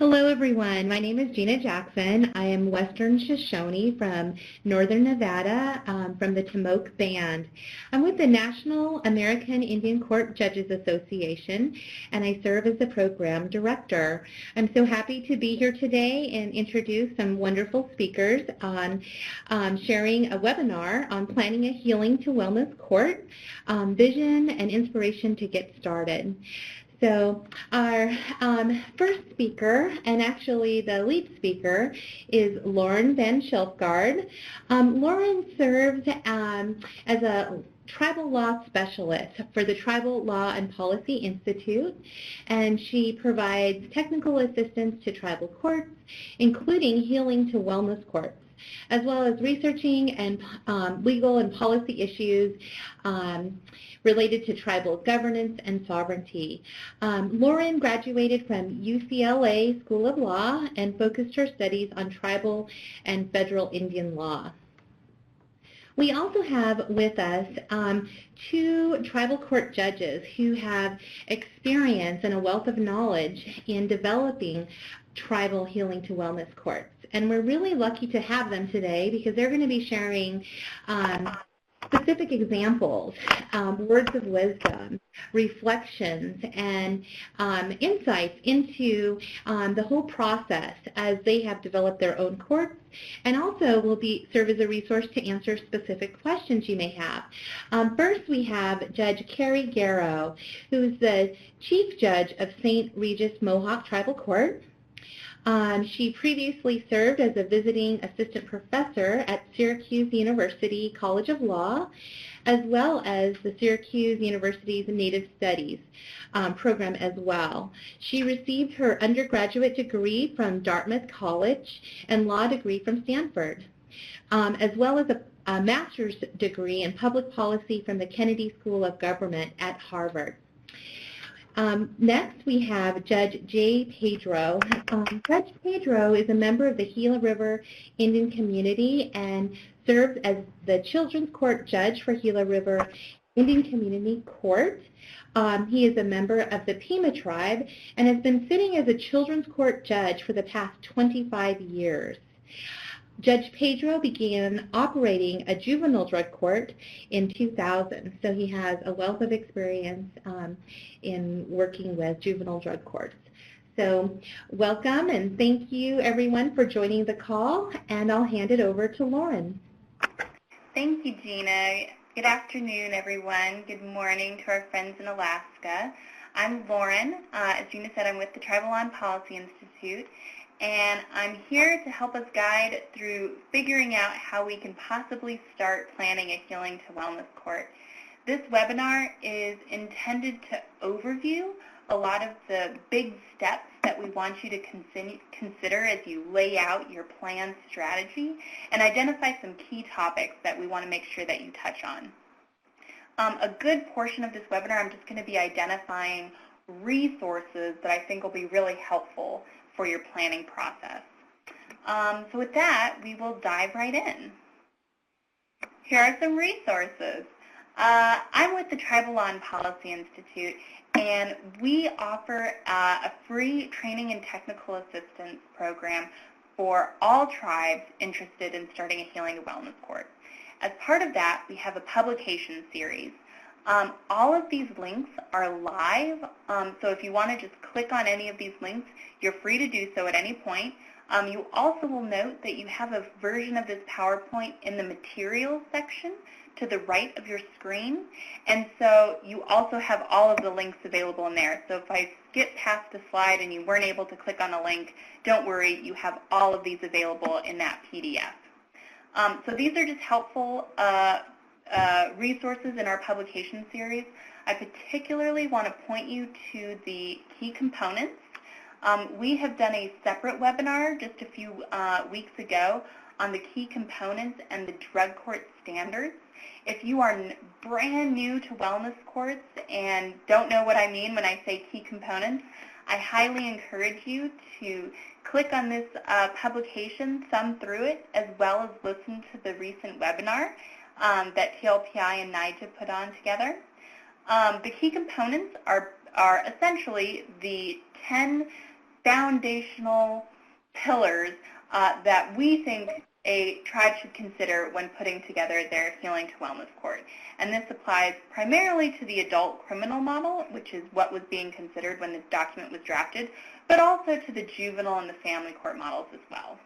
Hello, everyone. My name is Gina Jackson. I am Western Shoshone from Northern Nevada, from the Tomoke Band. I'm with the National American Indian Court Judges Association, and I serve as the program director. I'm so happy to be here today and introduce some wonderful speakers on sharing a webinar on planning a healing to wellness court, vision and inspiration to get started. So our first speaker, and actually the lead speaker, is Lauren Van Schilfgaard. Lauren serves as a tribal law specialist for the Tribal Law and Policy Institute, and she provides technical assistance to tribal courts, including healing to wellness courts, as well as researching and legal and policy issues related to tribal governance and sovereignty. Lauren graduated from UCLA School of Law and focused her studies on tribal and federal Indian law. We also have with us two tribal court judges who have experience and a wealth of knowledge in developing tribal healing to wellness courts. And we're really lucky to have them today because they're going to be sharing specific examples, words of wisdom, reflections, and insights into the whole process as they have developed their own courts, and also will serve as a resource to answer specific questions you may have. First, we have Judge Carrie Garrow, who is the Chief Judge of St. Regis Mohawk Tribal Court. She previously served as a visiting assistant professor at Syracuse University College of Law, as well as the Syracuse University's Native Studies program as well. She received her undergraduate degree from Dartmouth College and law degree from Stanford, as well as a master's degree in public policy from the Kennedy School of Government at Harvard. Next, we have Judge J. Pedro. Judge Pedro is a member of the Gila River Indian community and serves as the Children's Court Judge for Gila River Indian Community Court. He is a member of the Pima tribe and has been sitting as a Children's Court Judge for the past 25 years. Judge Pedro began operating a juvenile drug court in 2000, so he has a wealth of experience in working with juvenile drug courts. So welcome, and thank you everyone for joining the call, and I'll hand it over to Lauren. Thank you, Gina. Good afternoon, everyone. Good morning to our friends in Alaska. I'm Lauren. As Gina said, I'm with the Tribal Law and Policy Institute, and I'm here to help us guide through figuring out how we can possibly start planning a healing to wellness court. This webinar is intended to overview a lot of the big steps that we want you to consider as you lay out your plan strategy and identify some key topics that we want to make sure that you touch on. A good portion of this webinar, I'm just going to be identifying resources that I think will be really helpful for your planning process. So with that, we will dive right in. Here are some resources. I'm with the Tribal Law and Policy Institute, and we offer a free training and technical assistance program for all tribes interested in starting a healing to wellness court. As part of that, we have a publication series. All of these links are live, so if you want to just click on any of these links, you're free to do so at any point. You also will note that you have a version of this PowerPoint in the materials section to the right of your screen, and so you also have all of the links available in there. So if I skip past a slide and you weren't able to click on a link, don't worry, you have all of these available in that PDF. So these are just helpful resources in our publication series. I particularly want to point you to the key components. We have done a separate webinar just a few weeks ago on the key components and the drug court standards. If you are brand new to wellness courts and don't know what I mean when I say key components, I highly encourage you to click on this publication, thumb through it, as well as listen to the recent webinar that TLPI and NIJA put on together. The key components are essentially the 10 foundational pillars that we think a tribe should consider when putting together their healing to wellness court. And this applies primarily to the adult criminal model, which is what was being considered when this document was drafted, but also to the juvenile and the family court models as well.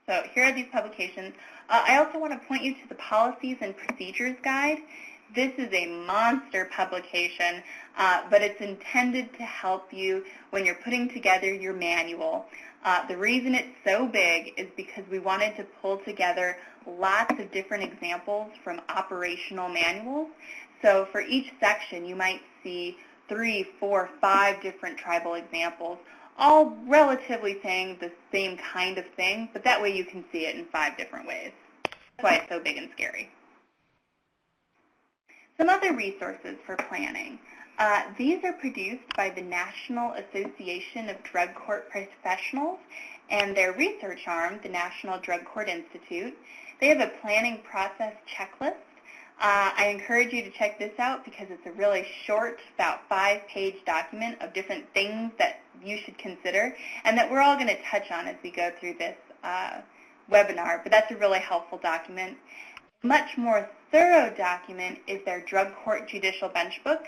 So here are these publications. I also want to point you to the Policies and Procedures Guide. This is a monster publication, but it's intended to help you when you're putting together your manual. The reason it's so big is because we wanted to pull together lots of different examples from operational manuals. So for each section, you might see 3, 4, 5 different tribal examples, all relatively saying the same kind of thing, but that way you can see it in 5 different ways. That's why it's so big and scary. Some other resources for planning. These are produced by the National Association of Drug Court Professionals and their research arm, the National Drug Court Institute. They have a planning process checklist. I encourage you to check this out because it's a really short, about 5-page document of different things that you should consider and that we're all going to touch on as we go through this webinar, but that's a really helpful document. A much more thorough document is their Drug Court Judicial Bench Book.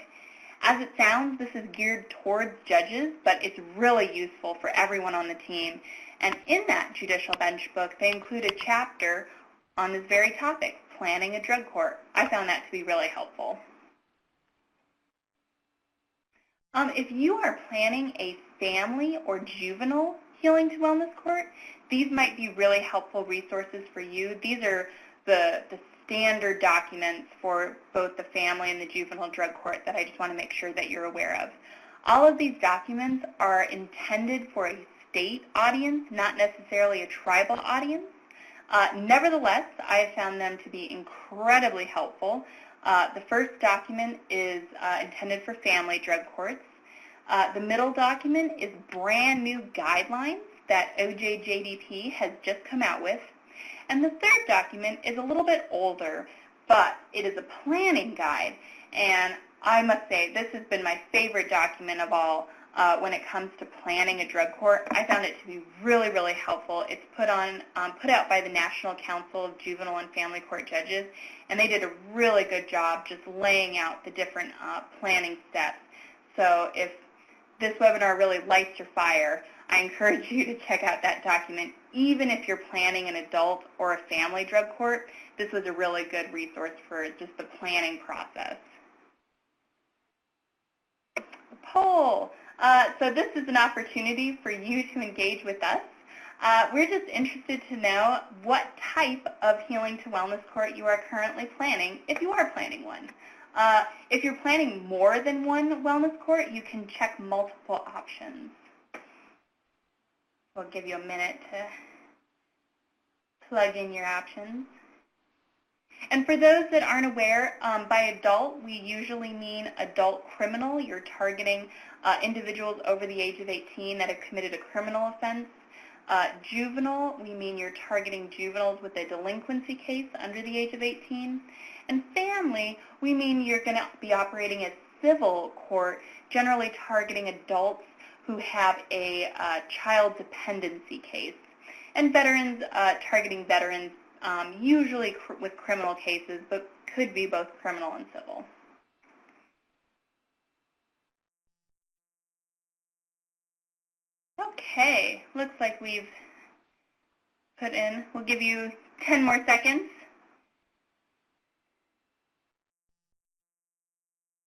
As it sounds, this is geared towards judges, but it's really useful for everyone on the team. And in that Judicial Bench Book, they include a chapter on this very topic, planning a drug court. I found that to be really helpful. If you are planning a family or juvenile healing to wellness court, these might be really helpful resources for you. These are the standard documents for both the family and the juvenile drug court that I just want to make sure that you're aware of. All of these documents are intended for a state audience, not necessarily a tribal audience. Nevertheless, I have found them to be incredibly helpful. The first document is intended for family drug courts. The middle document is brand new guidelines that OJJDP has just come out with. And the third document is a little bit older, but it is a planning guide. And I must say, this has been my favorite document of all when it comes to planning a drug court. I found it to be really, really helpful. It's put out by the National Council of Juvenile and Family Court Judges, and they did a really good job just laying out the different planning steps. So if this webinar really lights your fire, I encourage you to check out that document. Even if you're planning an adult or a family drug court, this was a really good resource for just the planning process. The poll. So this is an opportunity for you to engage with us. We're just interested to know what type of healing to wellness court you are currently planning, if you are planning one. If you're planning more than one wellness court, you can check multiple options. We'll give you a minute to plug in your options. And for those that aren't aware, by adult, we usually mean adult criminal. You're targeting individuals over the age of 18 that have committed a criminal offense. Juvenile, we mean you're targeting juveniles with a delinquency case under the age of 18. And family, we mean you're going to be operating a civil court, generally targeting adults who have a child dependency case. And veterans, targeting veterans, usually with criminal cases, but could be both criminal and civil. Okay, looks like we've put in, we'll give you 10 more seconds.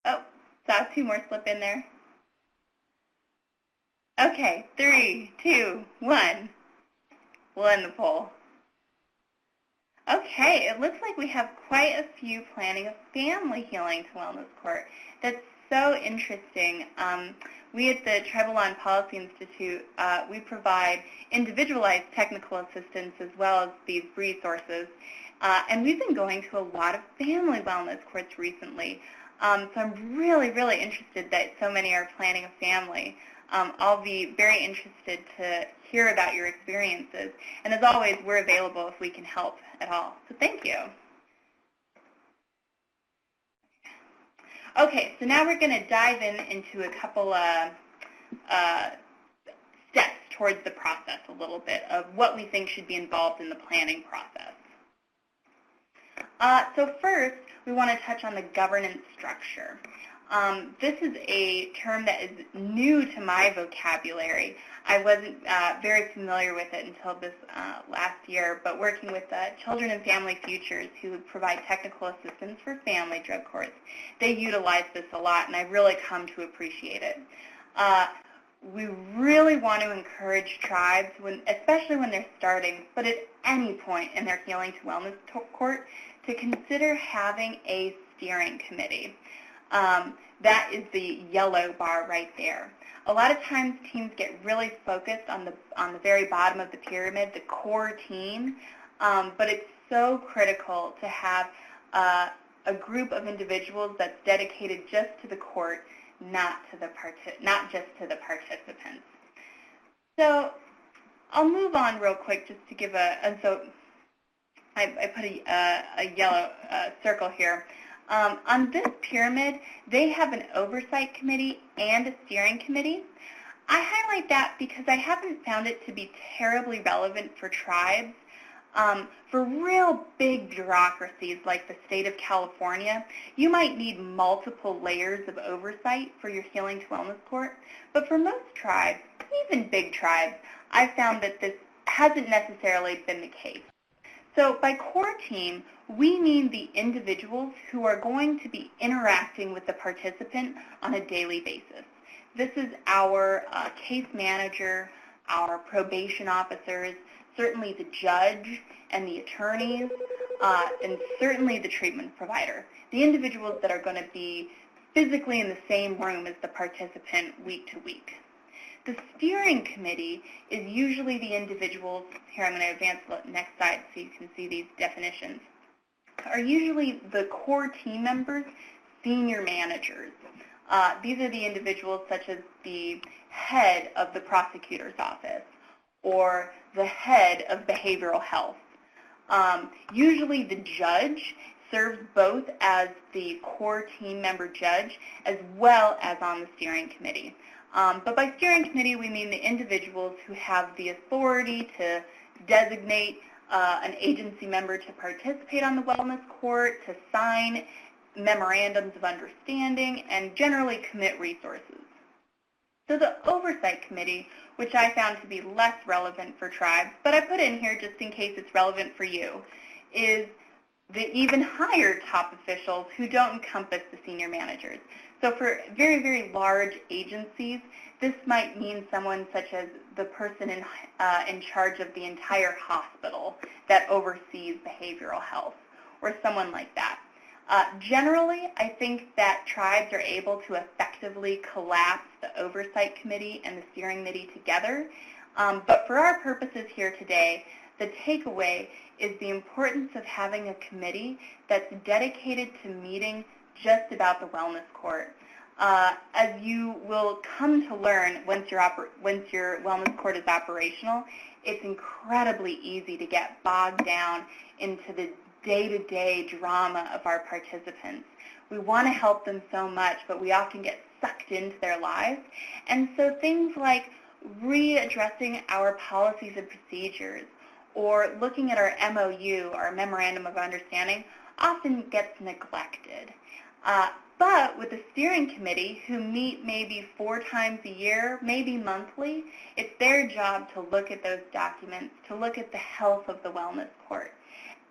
Oh, saw 2 more slip in there. Okay, 3, 2, 1. We'll end the poll. Okay, it looks like we have quite a few planning a family healing to wellness court. That's so interesting. We at the Tribal Law and Policy Institute, we provide individualized technical assistance as well as these resources. And we've been going to a lot of family wellness courts recently. So I'm really, really interested that so many are planning a family. I'll be very interested to hear about your experiences. And as always, we're available if we can help at all. So thank you. Okay, so now we're going to dive into a couple towards the process a little bit of what we think should be involved in the planning process. So first, we want to touch on the governance structure. This is a term that is new to my vocabulary. I wasn't very familiar with it until this last year, but working with Children and Family Futures, who provide technical assistance for family drug courts, they utilize this a lot, and I've really come to appreciate it. We really want to encourage tribes, especially when they're starting, but at any point in their Healing to Wellness court, to consider having a steering committee. That is the yellow bar right there. A lot of times teams get really focused on the very bottom of the pyramid, the core team, but it's so critical to have a group of individuals that's dedicated just to the court, not just to the participants. So I'll move on real quick just to give so I put a yellow circle here. On this pyramid, they have an oversight committee and a steering committee. I highlight that because I haven't found it to be terribly relevant for tribes. For real big bureaucracies like the state of California, you might need multiple layers of oversight for your Healing to Wellness court. But for most tribes, even big tribes, I've found that this hasn't necessarily been the case. So by core team, we mean the individuals who are going to be interacting with the participant on a daily basis. This is our case manager, our probation officers, certainly the judge and the attorneys, and certainly the treatment provider, the individuals that are going to be physically in the same room as the participant week to week. The steering committee is usually the individuals, here I'm going to advance the next slide so you can see these definitions, are usually the core team members, senior managers. These are the individuals such as the head of the prosecutor's office or the head of behavioral health. Usually the judge serves both as the core team member judge as well as on the steering committee. But by steering committee, we mean the individuals who have the authority to designate an agency member to participate on the wellness court, to sign memorandums of understanding, and generally commit resources. So the Oversight Committee, which I found to be less relevant for tribes, but I put in here just in case it's relevant for you, is the even higher top officials who don't encompass the senior managers. So for very, very large agencies, this might mean someone such as the person in charge of the entire hospital that oversees behavioral health, or someone like that. Generally, I think that tribes are able to effectively collapse the Oversight Committee and the Steering Committee together. But for our purposes here today, the takeaway is the importance of having a committee that's dedicated to meeting just about the wellness court. As you will come to learn once your wellness court is operational, it's incredibly easy to get bogged down into the day-to-day drama of our participants. We want to help them so much, but we often get sucked into their lives. And so things like readdressing our policies and procedures or looking at our MOU, our Memorandum of Understanding, often gets neglected. But with the steering committee, who meet maybe 4 times a year, maybe monthly, it's their job to look at those documents, to look at the health of the wellness court.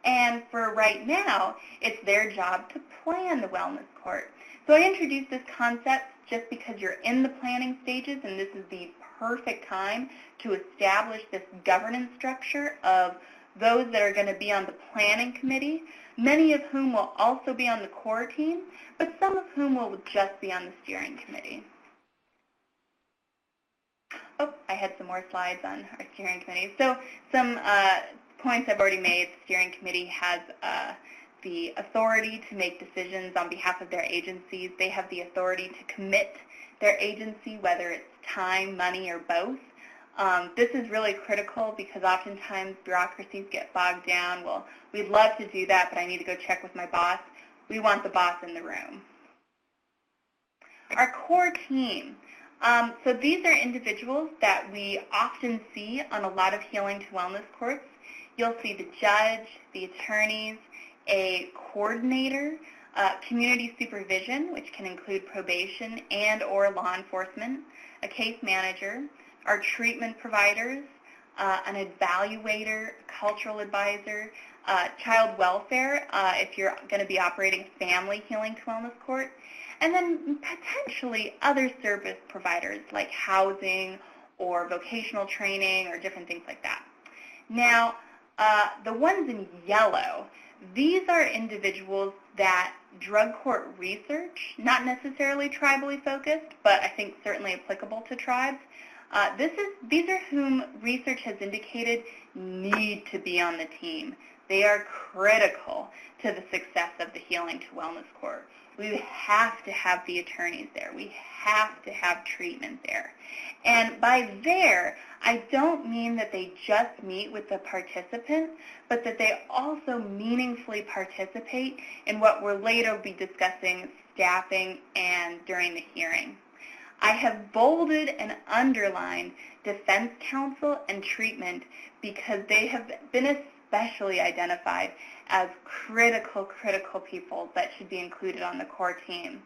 And for right now, it's their job to plan the wellness court. So I introduced this concept just because you're in the planning stages, and this is the perfect time to establish this governance structure of those that are going to be on the planning committee, many of whom will also be on the core team, but some of whom will just be on the steering committee. Oh, I had some more slides on our steering committee. So some points I've already made. The steering committee has the authority to make decisions on behalf of their agencies. They have the authority to commit their agency, whether it's time, money, or both. This is really critical because oftentimes bureaucracies get bogged down. Well, we'd love to do that, but I need to go check with my boss. We want the boss in the room. Our core team, So these are individuals that we often see on a lot of healing to wellness courts. You'll see the judge, the attorneys, a coordinator, community supervision, which can include probation and or law enforcement, a case manager, our treatment providers, an evaluator, a cultural advisor, child welfare, if you're going to be operating a family healing to wellness court, and then potentially other service providers like housing or vocational training or different things like that. Now, the ones in yellow, these are individuals that drug court research, not necessarily tribally focused, but I think certainly applicable to tribes. These are whom research has indicated need to be on the team. They are critical to the success of the healing to wellness court. We have to have the attorneys there. We have to have treatment there. And by there, I don't mean that they just meet with the participant, but that they also meaningfully participate in what we'll later be discussing staffing and during the hearing. I have bolded and underlined defense counsel and treatment because they have been especially identified as critical people that should be included on the core team.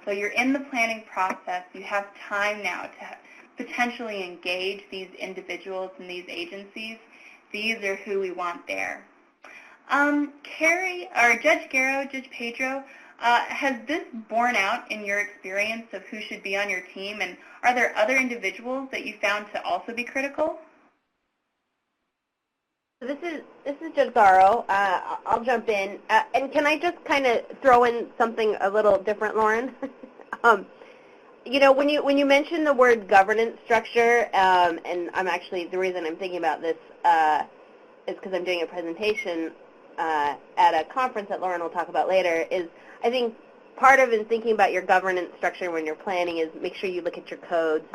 So you're in the planning process. You have time now to potentially engage these individuals and these agencies. These are who we want there. Carrie, or Judge Garrow, Judge Pedro, has this borne out in your experience of who should be on your team, and are there other individuals that you found to also be critical? This is Judge Garrow. I'll jump in. And can I just kind of throw in something a little different, Lauren? You know, when you mention the word governance structure, and I'm actually, the reason I'm thinking about this is because I'm doing a presentation at a conference that Lauren will talk about later, is I think part of in thinking about your governance structure when you're planning is make sure you look at your codes,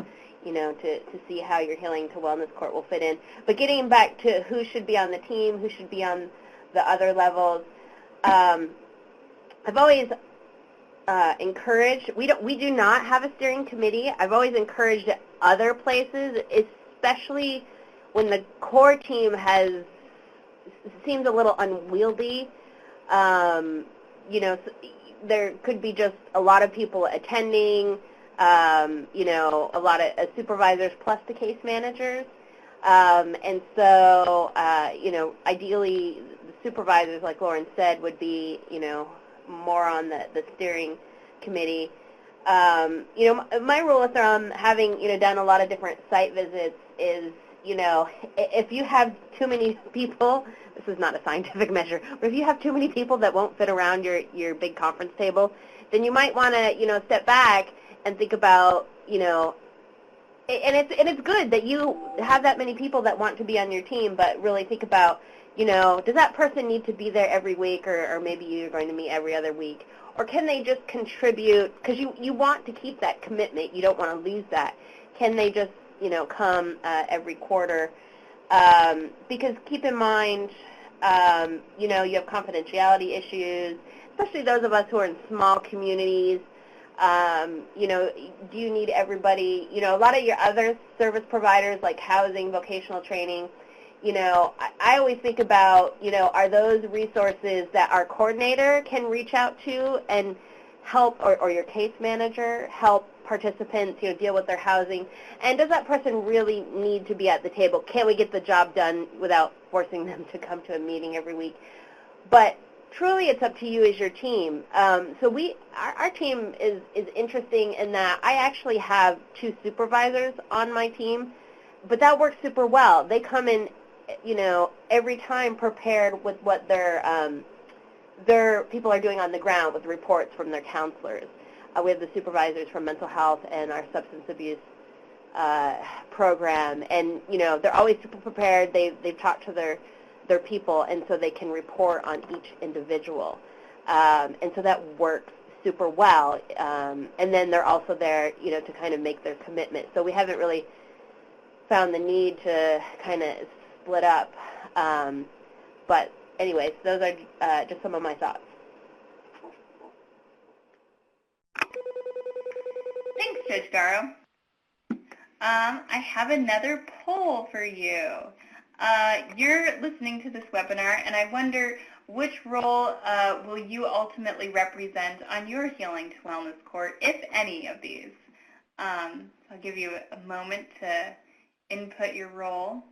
you know, to see how your healing to wellness court will fit in. But getting back to who should be on the team, who should be on the other levels, I've always encouraged, we do not have a steering committee. I've always encouraged other places, especially when the core team seems a little unwieldy. You know, there could be just a lot of people attending, you know, a lot of supervisors plus the case managers. And so, you know, ideally the supervisors, like Lauren said, would be, you know, more on the steering committee. You know, my rule of thumb, having, you know, done a lot of different site visits is, you know, if you have too many people, this is not a scientific measure, but if you have too many people that won't fit around your big conference table, then you might want to, you know, step back and think about, you know, and it's good that you have that many people that want to be on your team, but really think about, you know, does that person need to be there every week, or maybe you're going to meet every other week? Or can they just contribute, because you want to keep that commitment, you don't want to lose that. Can they just, you know, come every quarter? Because keep in mind, you know, you have confidentiality issues, especially those of us who are in small communities. You know, do you need everybody? You know, a lot of your other service providers like housing, vocational training, you know, I always think about, you know, are those resources that our coordinator can reach out to and help, or your case manager help participants, you know, deal with their housing? And does that person really need to be at the table? Can we get the job done without forcing them to come to a meeting every week? But truly it's up to you as your team. So our team is interesting in that I actually have 2 supervisors on my team, but that works super well. They come in, you know, every time prepared with what their people are doing on the ground with reports from their counselors. We have the supervisors from mental health and our substance abuse program, and you know, they're always super prepared. They've talked to their people, and so they can report on each individual, and so that works super well. And then they're also there, you know, to kind of make their commitment. So we haven't really found the need to kind of split up. But anyways, those are just some of my thoughts. Thanks, Judge Garrow. I have another poll for you. You're listening to this webinar, and I wonder which role will you ultimately represent on your Healing to Wellness Court, if any of these. I'll give you a moment to input your role.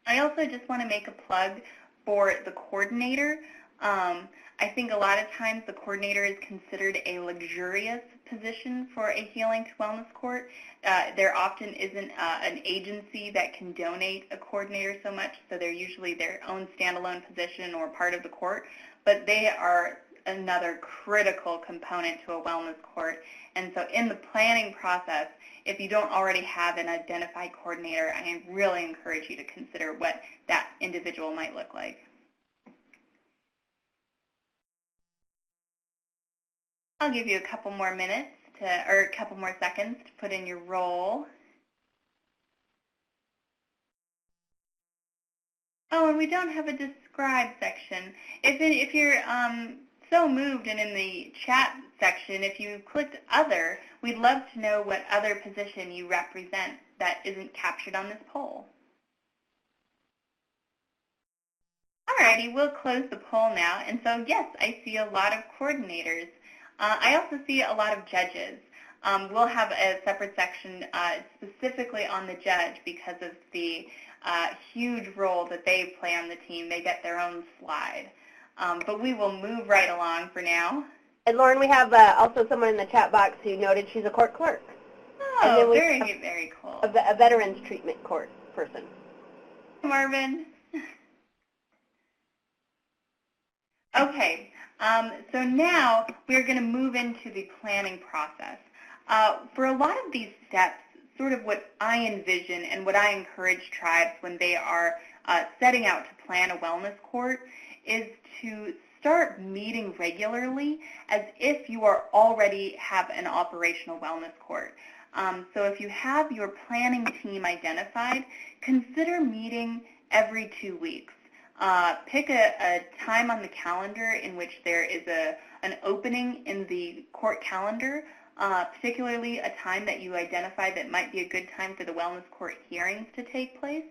I also just want to make a plug for the coordinator. I think a lot of times the coordinator is considered a luxurious position for a Healing to Wellness Court. There often isn't an agency that can donate a coordinator so much, so they're usually their own standalone position or part of the court, but they are another critical component to a wellness court. And so in the planning process, if you don't already have an identified coordinator, I really encourage you to consider what that individual might look like. I'll give you a couple more minutes or a couple more seconds to put in your role. Oh, and we don't have a describe section. If you're so moved and in the chat section, if you clicked other, we'd love to know what other position you represent that isn't captured on this poll. Alrighty, we'll close the poll now. And so yes, I see a lot of coordinators. I also see a lot of judges. We'll have a separate section specifically on the judge because of the huge role that they play on the team. They get their own slide. But we will move right along for now. And Lauren, we have also someone in the chat box who noted she's a court clerk. Oh, very, very cool. A veterans treatment court person. Marvin. Okay. So now we're going to move into the planning process. For a lot of these steps, sort of what I envision and what I encourage tribes when they are setting out to plan a wellness court is to start meeting regularly as if you are already have an operational wellness court. So if you have your planning team identified, consider meeting every 2 weeks. Pick a time on the calendar in which there is an opening in the court calendar, particularly a time that you identify that might be a good time for the wellness court hearings to take place.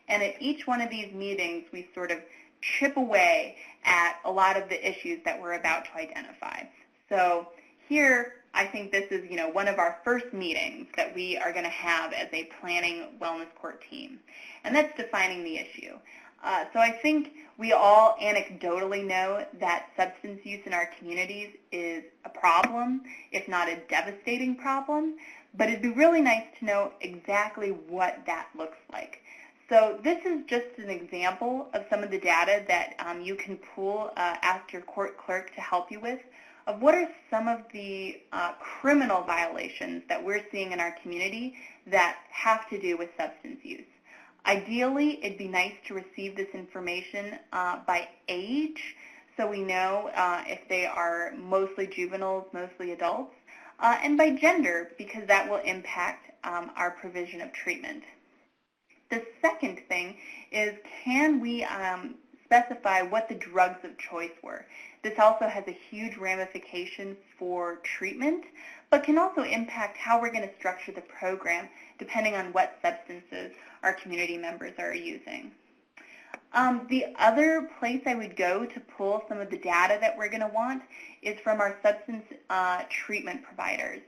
And at each one of these meetings, we sort of chip away at a lot of the issues that we're about to identify. So here, I think this is one of our first meetings that we are going to have as a planning wellness court team, and that's defining the issue. So I think we all anecdotally know that substance use in our communities is a problem, if not a devastating problem, but it'd be really nice to know exactly what that looks like. So this is just an example of some of the data that you can pull, ask your court clerk to help you with, of what are some of the criminal violations that we're seeing in our community that have to do with substance use. Ideally, it'd be nice to receive this information by age, so we know if they are mostly juveniles, mostly adults, and by gender, because that will impact our provision of treatment. The second thing is, can we specify what the drugs of choice were? This also has a huge ramification for treatment, but can also impact how we're going to structure the program depending on what substances our community members are using. The other place I would go to pull some of the data that we're going to want is from our substance treatment providers.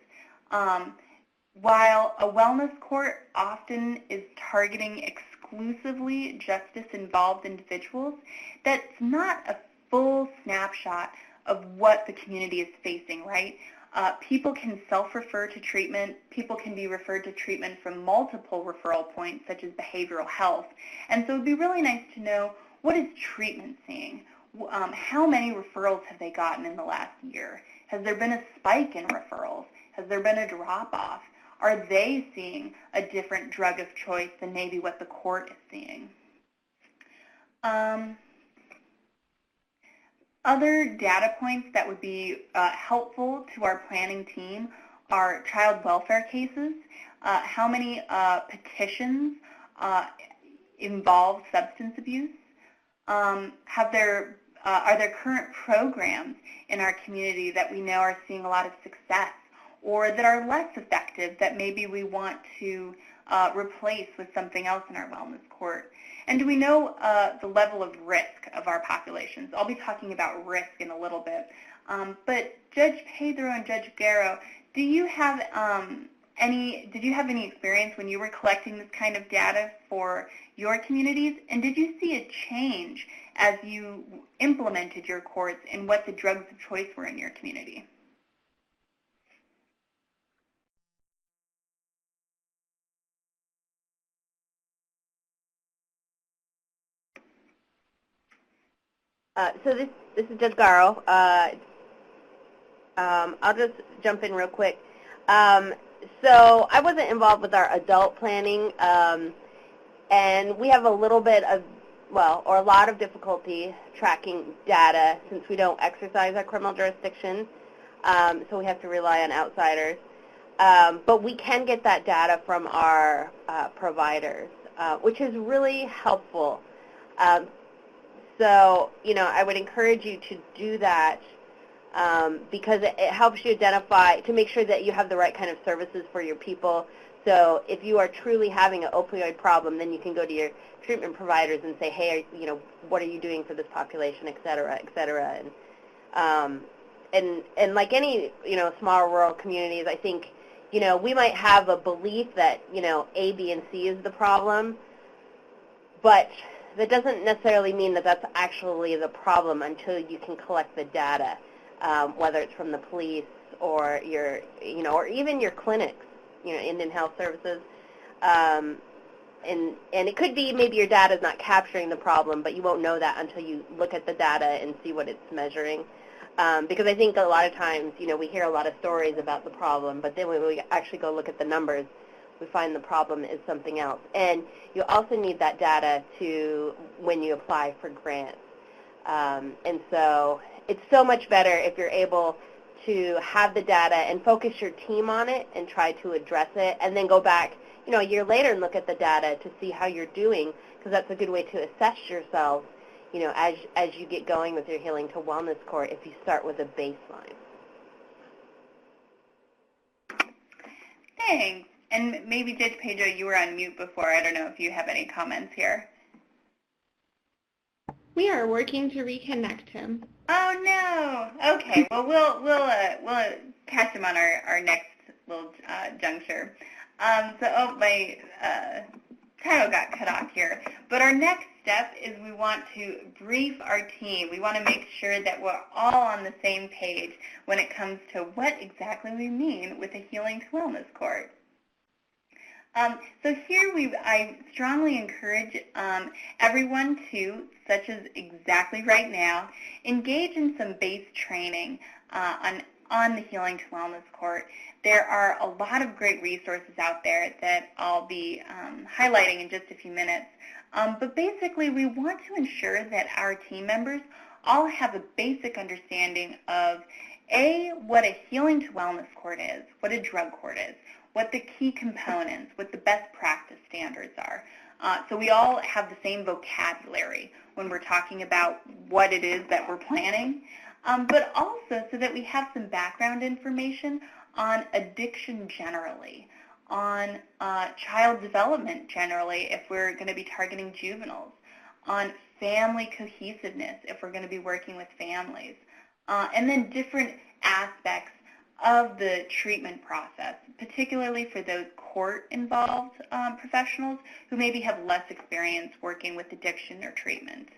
While a wellness court often is targeting exclusively justice-involved individuals, that's not a full snapshot of what the community is facing, right? People can self-refer to treatment. People can be referred to treatment from multiple referral points, such as behavioral health. And so it would be really nice to know, what is treatment seeing? How many referrals have they gotten in the last year? Has there been a spike in referrals? Has there been a drop-off? Are they seeing a different drug of choice than maybe what the court is seeing? Other data points that would be helpful to our planning team are child welfare cases. How many petitions involve substance abuse? Are there current programs in our community that we know are seeing a lot of success, or that are less effective that maybe we want to replaced with something else in our wellness court? And do we know the level of risk of our populations? I'll be talking about risk in a little bit. But Judge Pedro and Judge Guerrero, did you have any experience when you were collecting this kind of data for your communities? And did you see a change as you implemented your courts and what the drugs of choice were in your community? So this is Judge Guerrero. I'll just jump in real quick. So I wasn't involved with our adult planning, and we have a little bit of, or a lot of difficulty tracking data since we don't exercise our criminal jurisdiction, so we have to rely on outsiders. But we can get that data from our providers, which is really helpful. So, I would encourage you to do that because it helps you identify, to make sure that you have the right kind of services for your people. So if you are truly having an opioid problem, then you can go to your treatment providers and say, hey, what are you doing for this population, et cetera, et cetera. And like any, small rural communities, I think, we might have a belief that, A, B, and C is the problem, but that doesn't necessarily mean that that's actually the problem until you can collect the data, whether it's from the police or your, or even your clinics, Indian Health Services. And it could be maybe your data is not capturing the problem, but you won't know that until you look at the data and see what it's measuring. Because I think a lot of times, we hear a lot of stories about the problem, but then when we actually go look at the numbers, we find the problem is something else. And you also need that data to when you apply for grants. And so it's so much better if you're able to have the data and focus your team on it and try to address it, and then go back, a year later and look at the data to see how you're doing, because that's a good way to assess yourself, as you get going with your Healing to Wellness Court if you start with a baseline. Thanks. And maybe, Judge Pedro, you were on mute before. I don't know if you have any comments here. We are working to reconnect him. Oh, no. Okay. Well, we'll catch him on our next little juncture. My title got cut off here. But our next step is we want to brief our team. We want to make sure that we're all on the same page when it comes to what exactly we mean with a Healing to Wellness Court. So here I strongly encourage everyone to, such as exactly right now, engage in some base training on the Healing to Wellness Court. There are a lot of great resources out there that I'll be highlighting in just a few minutes. But basically, we want to ensure that our team members all have a basic understanding of, A, what a Healing to Wellness Court is, what a drug court is, what the key components, what the best practice standards are. So we all have the same vocabulary when we're talking about what it is that we're planning, but also so that we have some background information on addiction generally, on child development generally if we're going to be targeting juveniles, on family cohesiveness if we're going to be working with families, and then different aspects of the treatment process, particularly for those court-involved professionals who maybe have less experience working with addiction or treatment.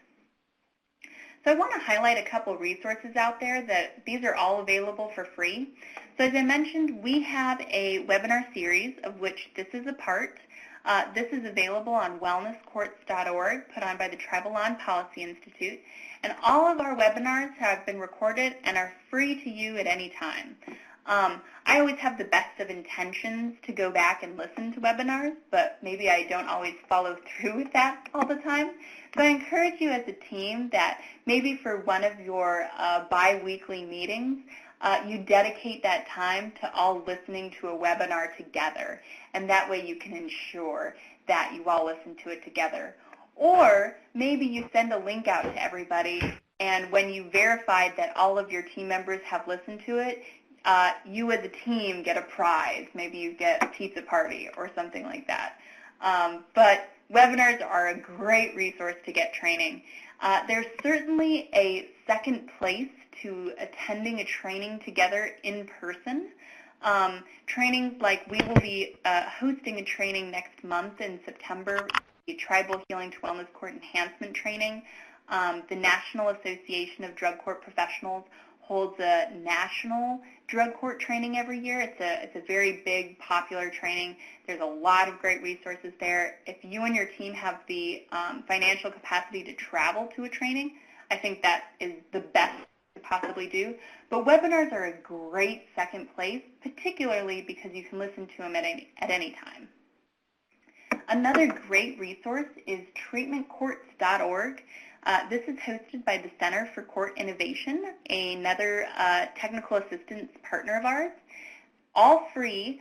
So I want to highlight a couple resources out there that these are all available for free. So as I mentioned, we have a webinar series of which this is a part. This is available on wellnesscourts.org, put on by the Tribal Law and Policy Institute. And all of our webinars have been recorded and are free to you at any time. I always have the best of intentions to go back and listen to webinars, but maybe I don't always follow through with that all the time. So I encourage you as a team that maybe for one of your bi-weekly meetings, you dedicate that time to all listening to a webinar together, and that way you can ensure that you all listen to it together. Or maybe you send a link out to everybody, and when you verified that all of your team members have listened to it, you as a team get a prize. Maybe you get a pizza party or something like that. But webinars are a great resource to get training. There's certainly a second place to attending a training together in person. Trainings like we will be hosting a training next month in September, the Tribal Healing to Wellness Court Enhancement Training. The National Association of Drug Court Professionals holds a national drug court training every year. It's a very big, popular training. There's a lot of great resources there. If you and your team have the financial capacity to travel to a training, I think that is the best to possibly do. But webinars are a great second place, particularly because you can listen to them at any time. Another great resource is treatmentcourts.org. This is hosted by the Center for Court Innovation, another technical assistance partner of ours. All free.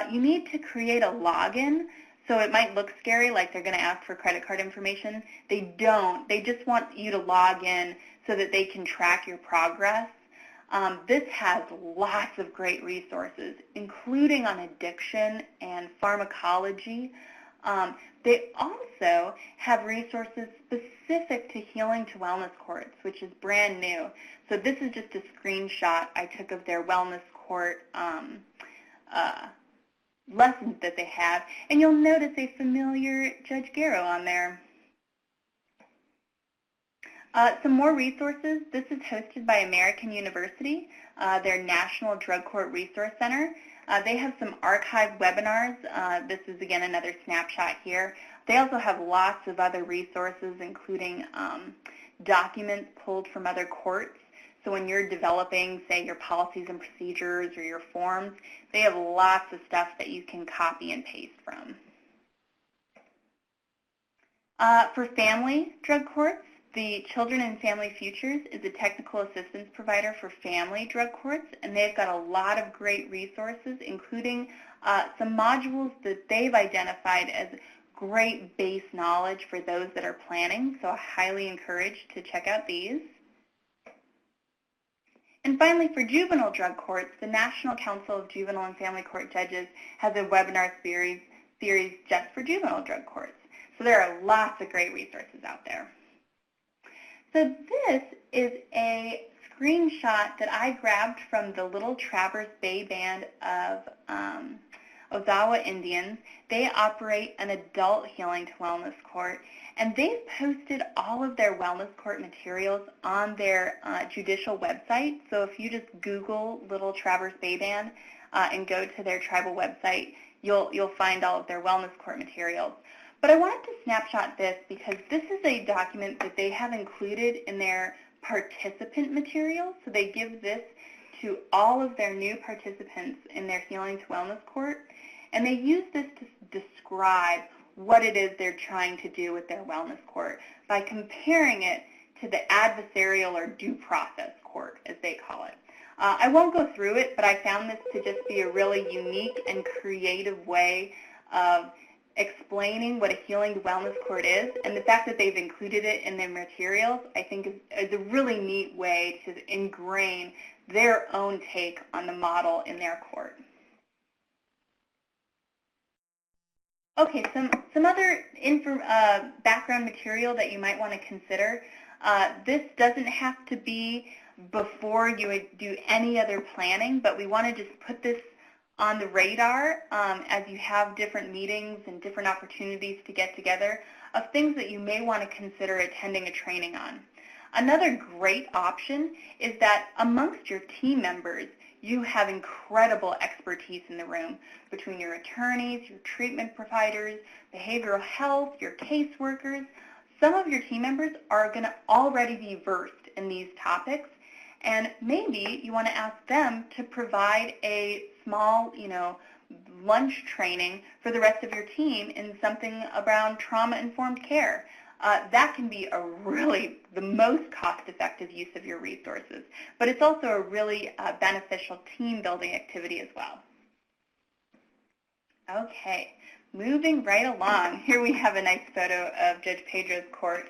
You need to create a login, so it might look scary, like they're going to ask for credit card information. They don't. They just want you to log in so that they can track your progress. This has lots of great resources, including on addiction and pharmacology. They also have resources specific to healing to wellness courts, which is brand new. So this is just a screenshot I took of their wellness court lessons that they have. And you'll notice a familiar Judge Garrow on there. Some more resources. This is hosted by American University, their National Drug Court Resource Center. They have some archived webinars. This is, again, another snapshot here. They also have lots of other resources, including documents pulled from other courts. So when you're developing, say, your policies and procedures or your forms, they have lots of stuff that you can copy and paste from. For family drug courts, the Children and Family Futures is a technical assistance provider for family drug courts, and they've got a lot of great resources, including some modules that they've identified as great base knowledge for those that are planning, so I highly encourage to check out these. And finally, for juvenile drug courts, the National Council of Juvenile and Family Court Judges has a webinar series just for juvenile drug courts. So there are lots of great resources out there. So this is a screenshot that I grabbed from the Little Traverse Bay Band of Ozawa Indians. They operate an adult healing to wellness court, and they've posted all of their wellness court materials on their judicial website. So if you just Google Little Traverse Bay Band and go to their tribal website, you'll find all of their wellness court materials. But I wanted to snapshot this because this is a document that they have included in their participant materials. So they give this to all of their new participants in their Healing to Wellness Court, and they use this to describe what it is they're trying to do with their wellness court by comparing it to the adversarial or due process court, as they call it. I won't go through it, but I found this to just be a really unique and creative way of explaining what a healing to wellness court is, and the fact that they've included it in their materials, I think is a really neat way to ingrain their own take on the model in their court. Okay, some other background material that you might want to consider. This doesn't have to be before you would do any other planning, but we want to just put this on the radar as you have different meetings and different opportunities to get together of things that you may want to consider attending a training on. Another great option is that amongst your team members, you have incredible expertise in the room between your attorneys, your treatment providers, behavioral health, your caseworkers. Some of your team members are going to already be versed in these topics, and maybe you want to ask them to provide a small, lunch training for the rest of your team in something around trauma-informed care. That can be the most cost-effective use of your resources, but it's also a really beneficial team-building activity as well. Okay, moving right along. Here we have a nice photo of Judge Pedro's court.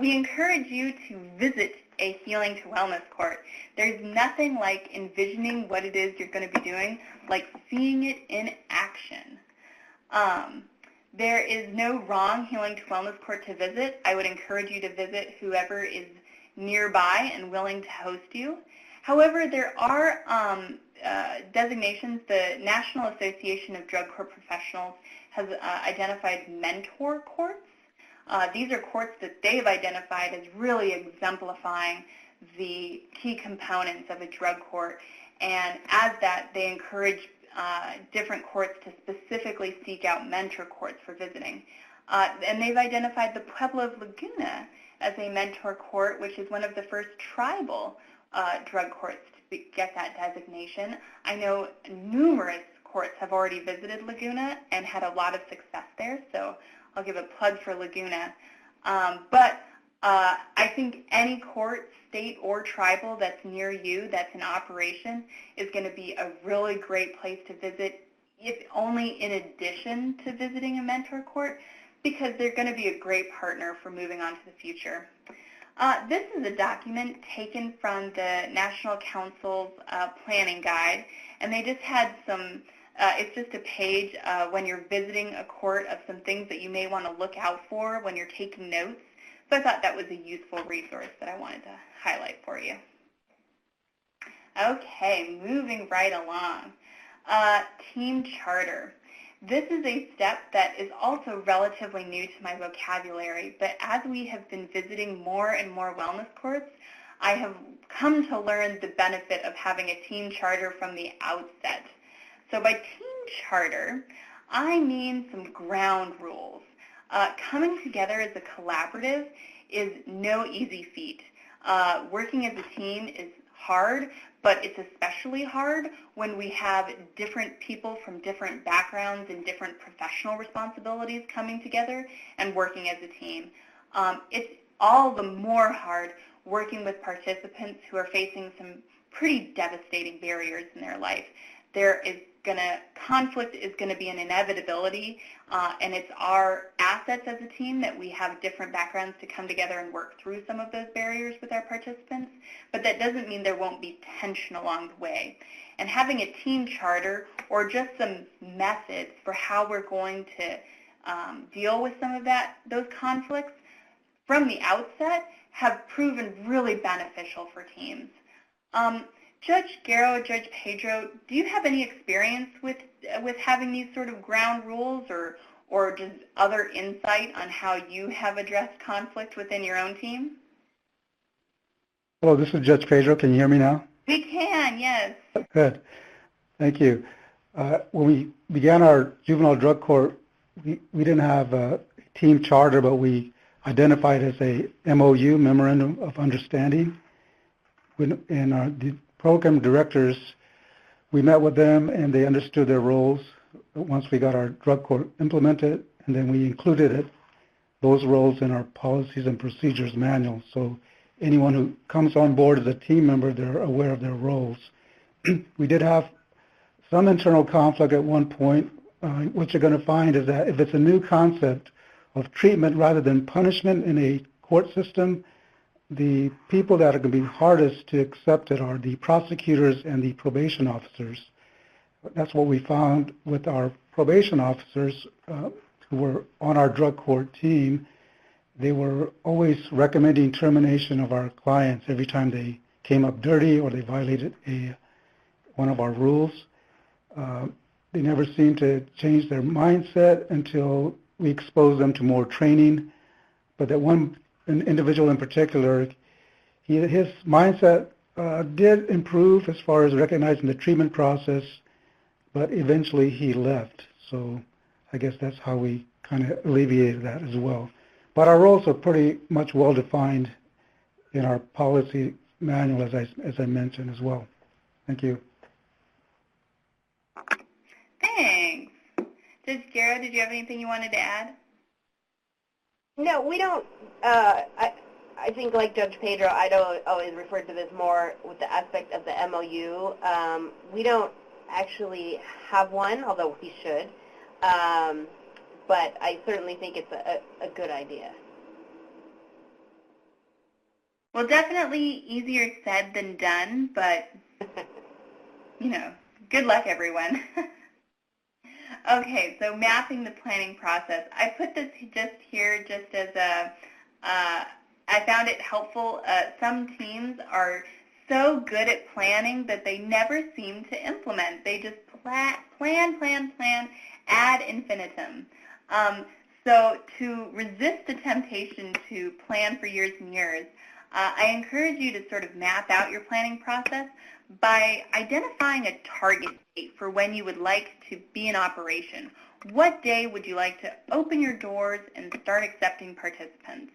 We encourage you to visit a healing to wellness court. There's nothing like envisioning what it is you're going to be doing, like seeing it in action. There is no wrong healing to wellness court to visit. I would encourage you to visit whoever is nearby and willing to host you. However, there are designations. The National Association of Drug Court Professionals has identified mentor courts. These are courts that they've identified as really exemplifying the key components of a drug court. And as that, they encourage different courts to specifically seek out mentor courts for visiting. And they've identified the Pueblo of Laguna as a mentor court, which is one of the first tribal drug courts to get that designation. I know numerous courts have already visited Laguna and had a lot of success there, so I'll give a plug for Laguna. But I think any court, state or tribal that's near you, that's in operation, is going to be a really great place to visit, if only in addition to visiting a mentor court, because they're going to be a great partner for moving on to the future. This is a document taken from the National Council's planning guide, and they just had some, it's just a page when you're visiting a court of some things that you may want to look out for when you're taking notes. So I thought that was a useful resource that I wanted to highlight for you. Okay, moving right along. Team charter. This is a step that is also relatively new to my vocabulary, but as we have been visiting more and more wellness courts, I have come to learn the benefit of having a team charter from the outset. So by team charter, I mean some ground rules. Coming together as a collaborative is no easy feat. Working as a team is hard, but it's especially hard when we have different people from different backgrounds and different professional responsibilities coming together and working as a team. It's all the more hard working with participants who are facing some pretty devastating barriers in their life. Conflict is going to be an inevitability, and it's our assets as a team that we have different backgrounds to come together and work through some of those barriers with our participants, but that doesn't mean there won't be tension along the way. And having a team charter or just some methods for how we're going to deal with some of those conflicts from the outset have proven really beneficial for teams. Judge Guerrero, Judge Pedro, do you have any experience with having these sort of ground rules or just other insight on how you have addressed conflict within your own team? Hello, this is Judge Pedro. Can you hear me now? We can, yes. Good. Thank you. When we began our juvenile drug court, we didn't have a team charter, but we identified as a MOU, Memorandum of Understanding. The program directors, we met with them and they understood their roles once we got our drug court implemented, and then we included those roles in our policies and procedures manual. So anyone who comes on board as a team member, they're aware of their roles. We did have some internal conflict at one point. What you're going to find is that if it's a new concept of treatment rather than punishment in a court system, the people that are going to be hardest to accept it are the prosecutors and the probation officers. That's what we found with our probation officers who were on our drug court team. They were always recommending termination of our clients every time they came up dirty or they violated one of our rules. They never seemed to change their mindset until we exposed them to more training. But that an individual in particular, his mindset did improve as far as recognizing the treatment process, but eventually he left. So I guess that's how we kind of alleviated that as well. But our roles are pretty much well defined in our policy manual, as I mentioned as well. Thank you. Thanks. Judge Guerrero, did you have anything you wanted to add? No, we don't. I think, like Judge Pedro, I'd always refer to this more with the aspect of the MOU. We don't actually have one, although we should. But I certainly think it's a good idea. Well, definitely easier said than done, but, good luck, everyone. Okay, so mapping the planning process. I put this just here just as I found it helpful. Some teams are so good at planning that they never seem to implement. They just plan, ad infinitum. So to resist the temptation to plan for years and years, I encourage you to sort of map out your planning process by identifying a target date for when you would like to be in operation. What day would you like to open your doors and start accepting participants?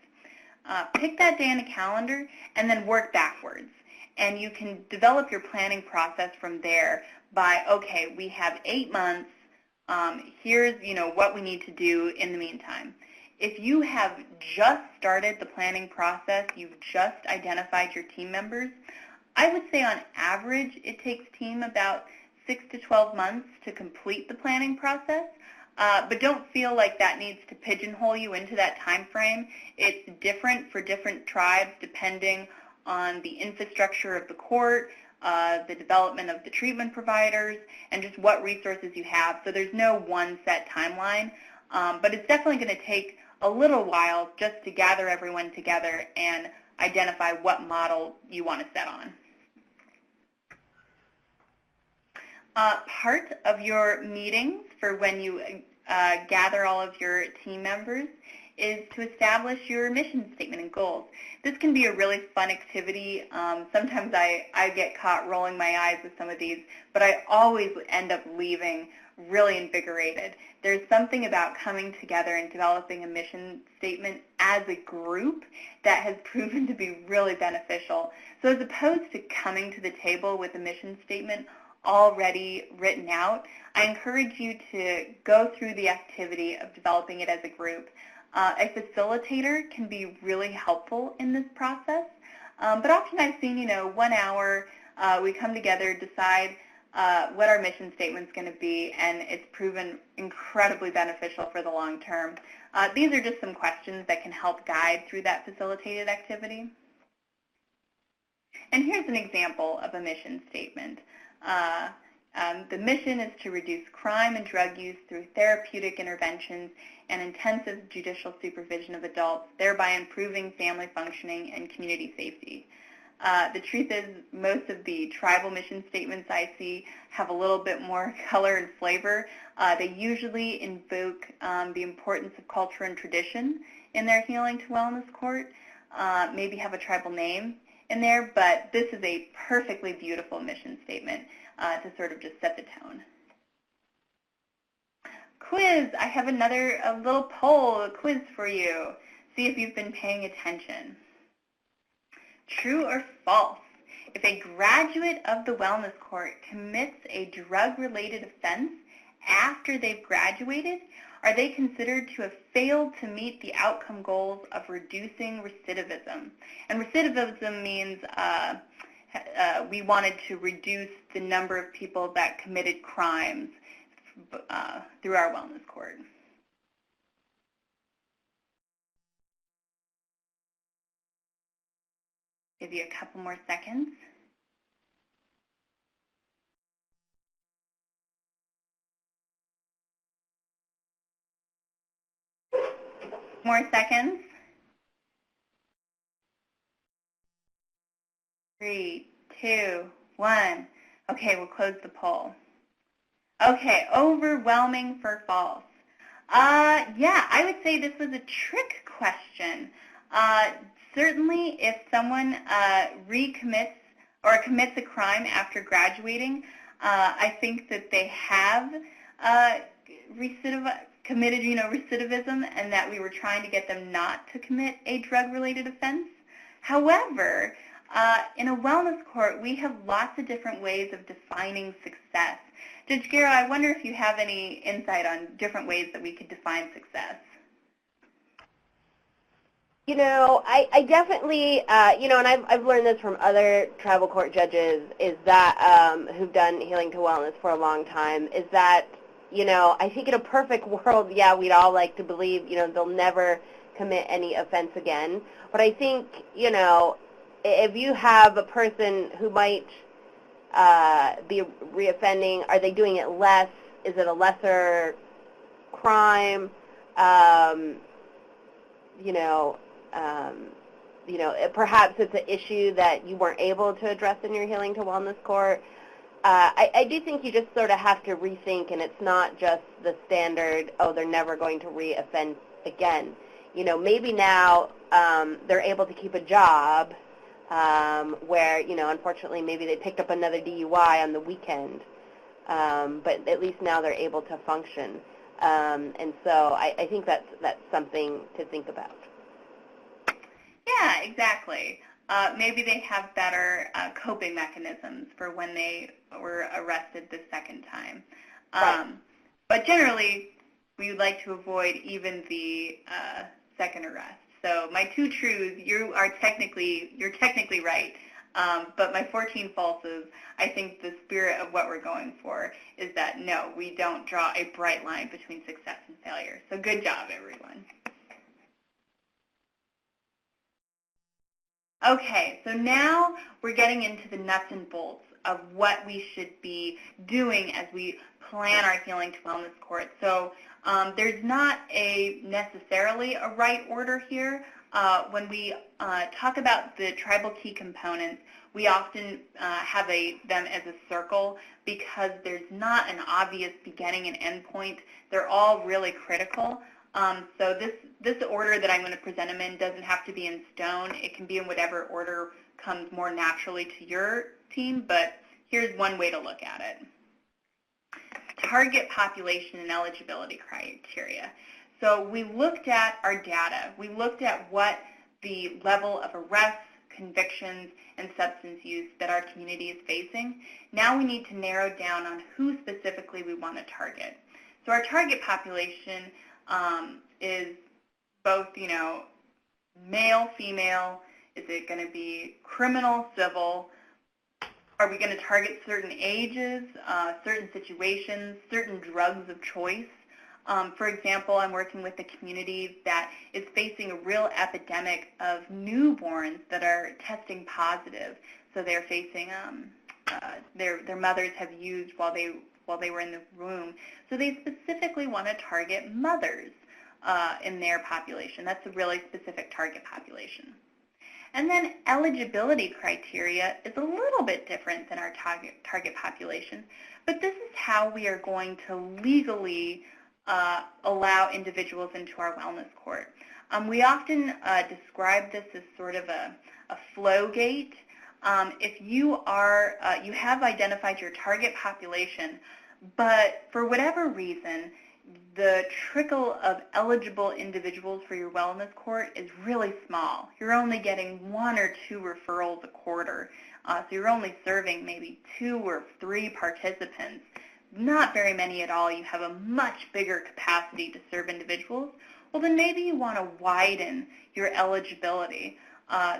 Pick that day on the calendar and then work backwards. And you can develop your planning process from there by, okay, we have 8 months. Here's, what we need to do in the meantime. If you have just started the planning process, you've just identified your team members, I would say on average it takes team about 6 to 12 months to complete the planning process, but don't feel like that needs to pigeonhole you into that time frame. It's different for different tribes depending on the infrastructure of the court, the development of the treatment providers, and just what resources you have. So there's no one set timeline, but it's definitely going to take a little while just to gather everyone together and identify what model you want to set on. Part of your meetings for when you gather all of your team members is to establish your mission statement and goals. This can be a really fun activity. Sometimes I get caught rolling my eyes with some of these, but I always end up leaving really invigorated. There's something about coming together and developing a mission statement as a group that has proven to be really beneficial. So as opposed to coming to the table with a mission statement already written out, I encourage you to go through the activity of developing it as a group. A facilitator can be really helpful in this process, but often I've seen, 1 hour, we come together, decide what our mission statement is going to be, and it's proven incredibly beneficial for the long term. These are just some questions that can help guide through that facilitated activity. And here's an example of a mission statement. The mission is to reduce crime and drug use through therapeutic interventions and intensive judicial supervision of adults, thereby improving family functioning and community safety. The truth is, most of the tribal mission statements I see have a little bit more color and flavor. They usually invoke the importance of culture and tradition in their healing to wellness court, maybe have a tribal name in there, but this is a perfectly beautiful mission statement to sort of just set the tone. Quiz. I have a little poll, a quiz for you. See if you've been paying attention. True or false? If a graduate of the wellness court commits a drug-related offense after they've graduated, are they considered to have failed to meet the outcome goals of reducing recidivism? And recidivism means we wanted to reduce the number of people that committed crimes through our wellness court. Give you a couple more seconds. More seconds. 3, 2, 1. Okay, we'll close the poll. Okay, overwhelming for false. Yeah, I would say this was a trick question. Certainly, if someone recommits or commits a crime after graduating, I think that they have committed, recidivism, and that we were trying to get them not to commit a drug-related offense. However, in a wellness court, we have lots of different ways of defining success. Judge Guerra, I wonder if you have any insight on different ways that we could define success. I definitely, and I've learned this from other tribal court judges, is that who've done healing to wellness for a long time, is that, I think in a perfect world, yeah, we'd all like to believe, they'll never commit any offense again. But I think, if you have a person who might be reoffending, are they doing it less? Is it a lesser crime? Perhaps it's an issue that you weren't able to address in your healing to wellness court. I do think you just sort of have to rethink, and it's not just the standard, oh, they're never going to reoffend again. Maybe now they're able to keep a job where, unfortunately maybe they picked up another DUI on the weekend, but at least now they're able to function. And so I think that's something to think about. Yeah, exactly. Maybe they have better coping mechanisms for when they were arrested the second time. Right. But generally, we would like to avoid even the second arrest. So my two truths, you're technically right. But my 14 falses, I think the spirit of what we're going for is that, no, we don't draw a bright line between success and failure. So good job, everyone. Okay, so now we're getting into the nuts and bolts of what we should be doing as we plan our healing to wellness court. So there's not necessarily a right order here. When we talk about the tribal key components, we often have them as a circle because there's not an obvious beginning and end point. They're all really critical. So this order that I'm going to present them in doesn't have to be in stone. It can be in whatever order comes more naturally to your team, but here's one way to look at it. Target population and eligibility criteria. So we looked at our data. We looked at what the level of arrests, convictions, and substance use that our community is facing. Now we need to narrow down on who specifically we want to target. So our target population is both, male, female. Is it going to be criminal, civil? Are we going to target certain ages, certain situations, certain drugs of choice? For example, I'm working with a community that is facing a real epidemic of newborns that are testing positive. So they're facing, their mothers have used while they were in the womb. So they specifically want to target mothers in their population. That's a really specific target population. And then eligibility criteria is a little bit different than our target population, but this is how we are going to legally allow individuals into our wellness court. We often describe this as sort of a flow gate. If you have identified your target population, but for whatever reason, the trickle of eligible individuals for your wellness court is really small. You're only getting 1 or 2 referrals a quarter, so you're only serving maybe 2 or 3 participants. Not very many at all. You have a much bigger capacity to serve individuals. Well, then maybe you want to widen your eligibility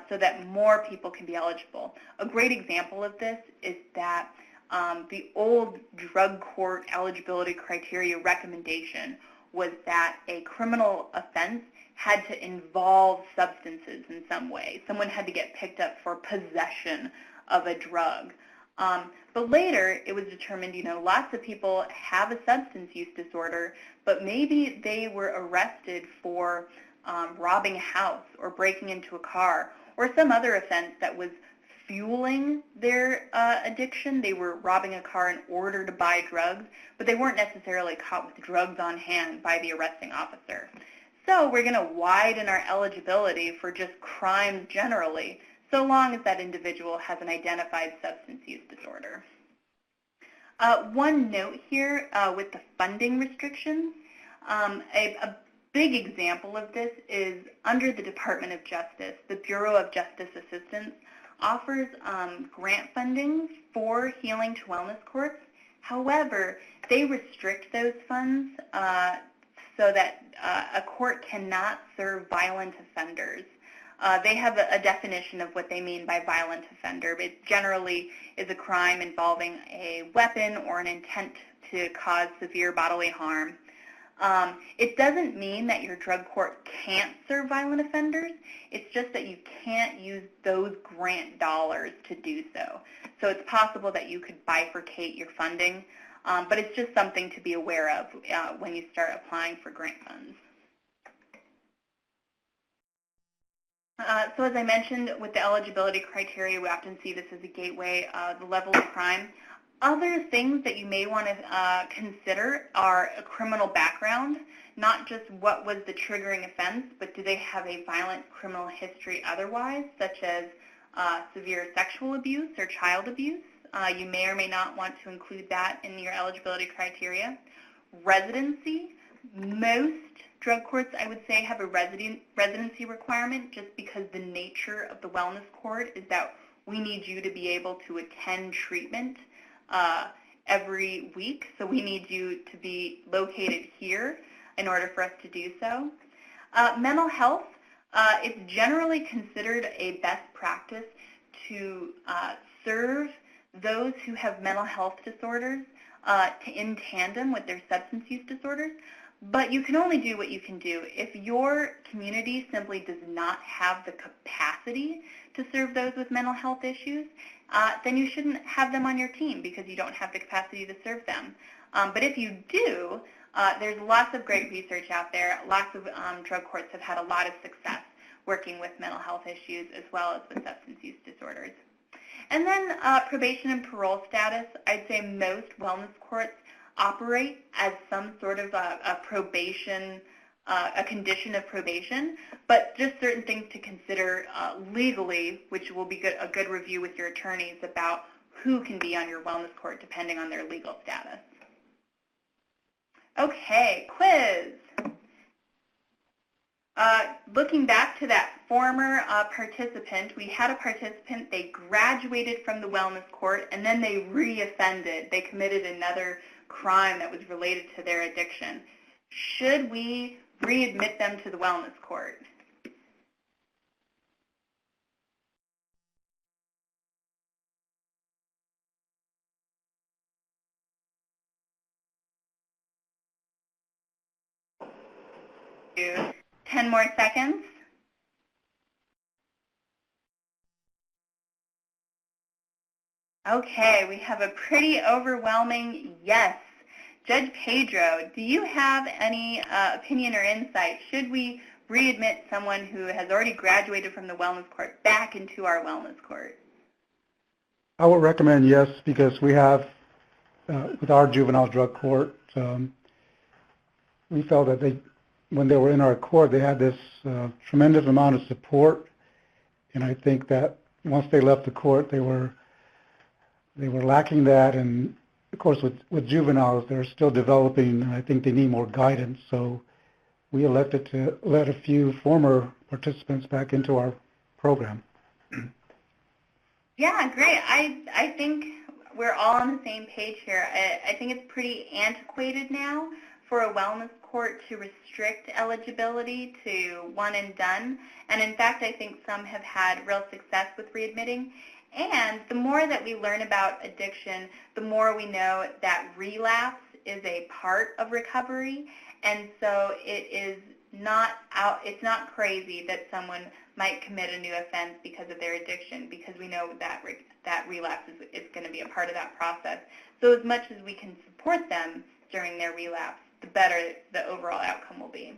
so that more people can be eligible. A great example of this is that the old drug court eligibility criteria recommendation was that a criminal offense had to involve substances in some way. Someone had to get picked up for possession of a drug. But later, it was determined, lots of people have a substance use disorder, but maybe they were arrested for robbing a house or breaking into a car or some other offense that was fueling their addiction. They were robbing a car in order to buy drugs, but they weren't necessarily caught with drugs on hand by the arresting officer. So we're going to widen our eligibility for just crimes generally, so long as that individual has an identified substance use disorder. One note here with the funding restrictions, a big example of this is under the Department of Justice. The Bureau of Justice Assistance offers grant funding for healing to wellness courts. However, they restrict those funds so that a court cannot serve violent offenders. They have a definition of what they mean by violent offender. It generally is a crime involving a weapon or an intent to cause severe bodily harm. It doesn't mean that your drug court can't serve violent offenders. It's just that you can't use those grant dollars to do so. So it's possible that you could bifurcate your funding, but it's just something to be aware of when you start applying for grant funds. So as I mentioned, with the eligibility criteria, we often see this as a gateway, the level of crime. Other things that you may want to consider are a criminal background, not just what was the triggering offense, but do they have a violent criminal history otherwise, such as severe sexual abuse or child abuse. You may or may not want to include that in your eligibility criteria. Residency. Most drug courts, I would say, have a residency requirement just because the nature of the wellness court is that we need you to be able to attend treatment every week. So we need you to be located here in order for us to do so. Mental health, it's generally considered a best practice to serve those who have mental health disorders in tandem with their substance use disorders. But you can only do what you can do. If your community simply does not have the capacity to serve those with mental health issues, then you shouldn't have them on your team because you don't have the capacity to serve them. But if you do, there's lots of great research out there. Lots of drug courts have had a lot of success working with mental health issues as well as with substance use disorders. And then probation and parole status, I'd say most wellness courts operate as some sort of a probation, a condition of probation, but just certain things to consider legally, which will be a good review with your attorneys about who can be on your wellness court depending on their legal status. Okay, quiz. Looking back to that former participant, we had a participant, they graduated from the wellness court and then they re-offended. They committed another crime that was related to their addiction. Should we readmit them to the wellness court? Do 10 more seconds. Okay, we have a pretty overwhelming yes. Judge Pedro, do you have any opinion or insight? Should we readmit someone who has already graduated from the wellness court back into our wellness court? I would recommend yes, because we have, with our juvenile drug court, we felt that when they were in our court, they had this tremendous amount of support, and I think that once they left the court, they were lacking that, and of course with juveniles, they're still developing, and I think they need more guidance, so we elected to let a few former participants back into our program. Yeah, great. I think we're all on the same page here. I think it's pretty antiquated now for a wellness court to restrict eligibility to one and done. And in fact, I think some have had real success with readmitting. And the more that we learn about addiction, the more we know that relapse is a part of recovery. And so it's not crazy that someone might commit a new offense because of their addiction, because we know that relapse is going to be a part of that process. So as much as we can support them during their relapse, the better the overall outcome will be.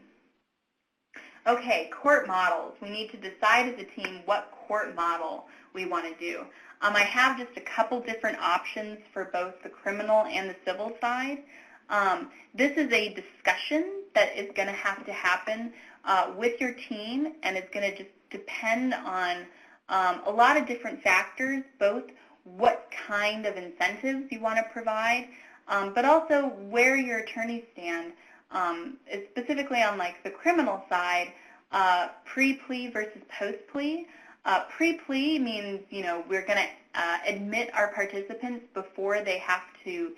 Okay, court models. We need to decide as a team what court model we want to do. I have just a couple different options for both the criminal and the civil side. This is a discussion that is going to have to happen with your team, and it's going to just depend on a lot of different factors, both what kind of incentives you want to provide, but also where your attorneys stand. Specifically on like the criminal side, pre-plea versus post-plea. Pre-plea means, we're going to admit our participants before they have to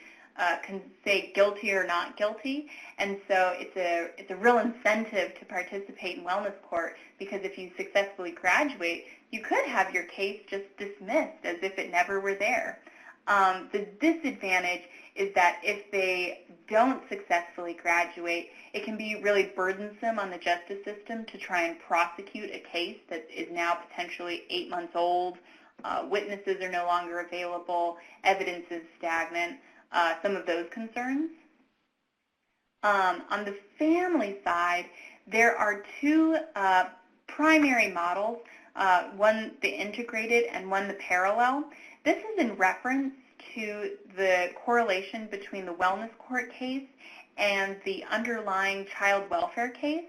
say guilty or not guilty, and so it's a real incentive to participate in wellness court, because if you successfully graduate, you could have your case just dismissed as if it never were there. The disadvantage is that if they don't successfully graduate, it can be really burdensome on the justice system to try and prosecute a case that is now potentially 8 months old. Witnesses are no longer available, evidence is stagnant, some of those concerns. On the family side, there are two primary models, one the integrated and one the parallel. This is in reference to the correlation between the wellness court case and the underlying child welfare case.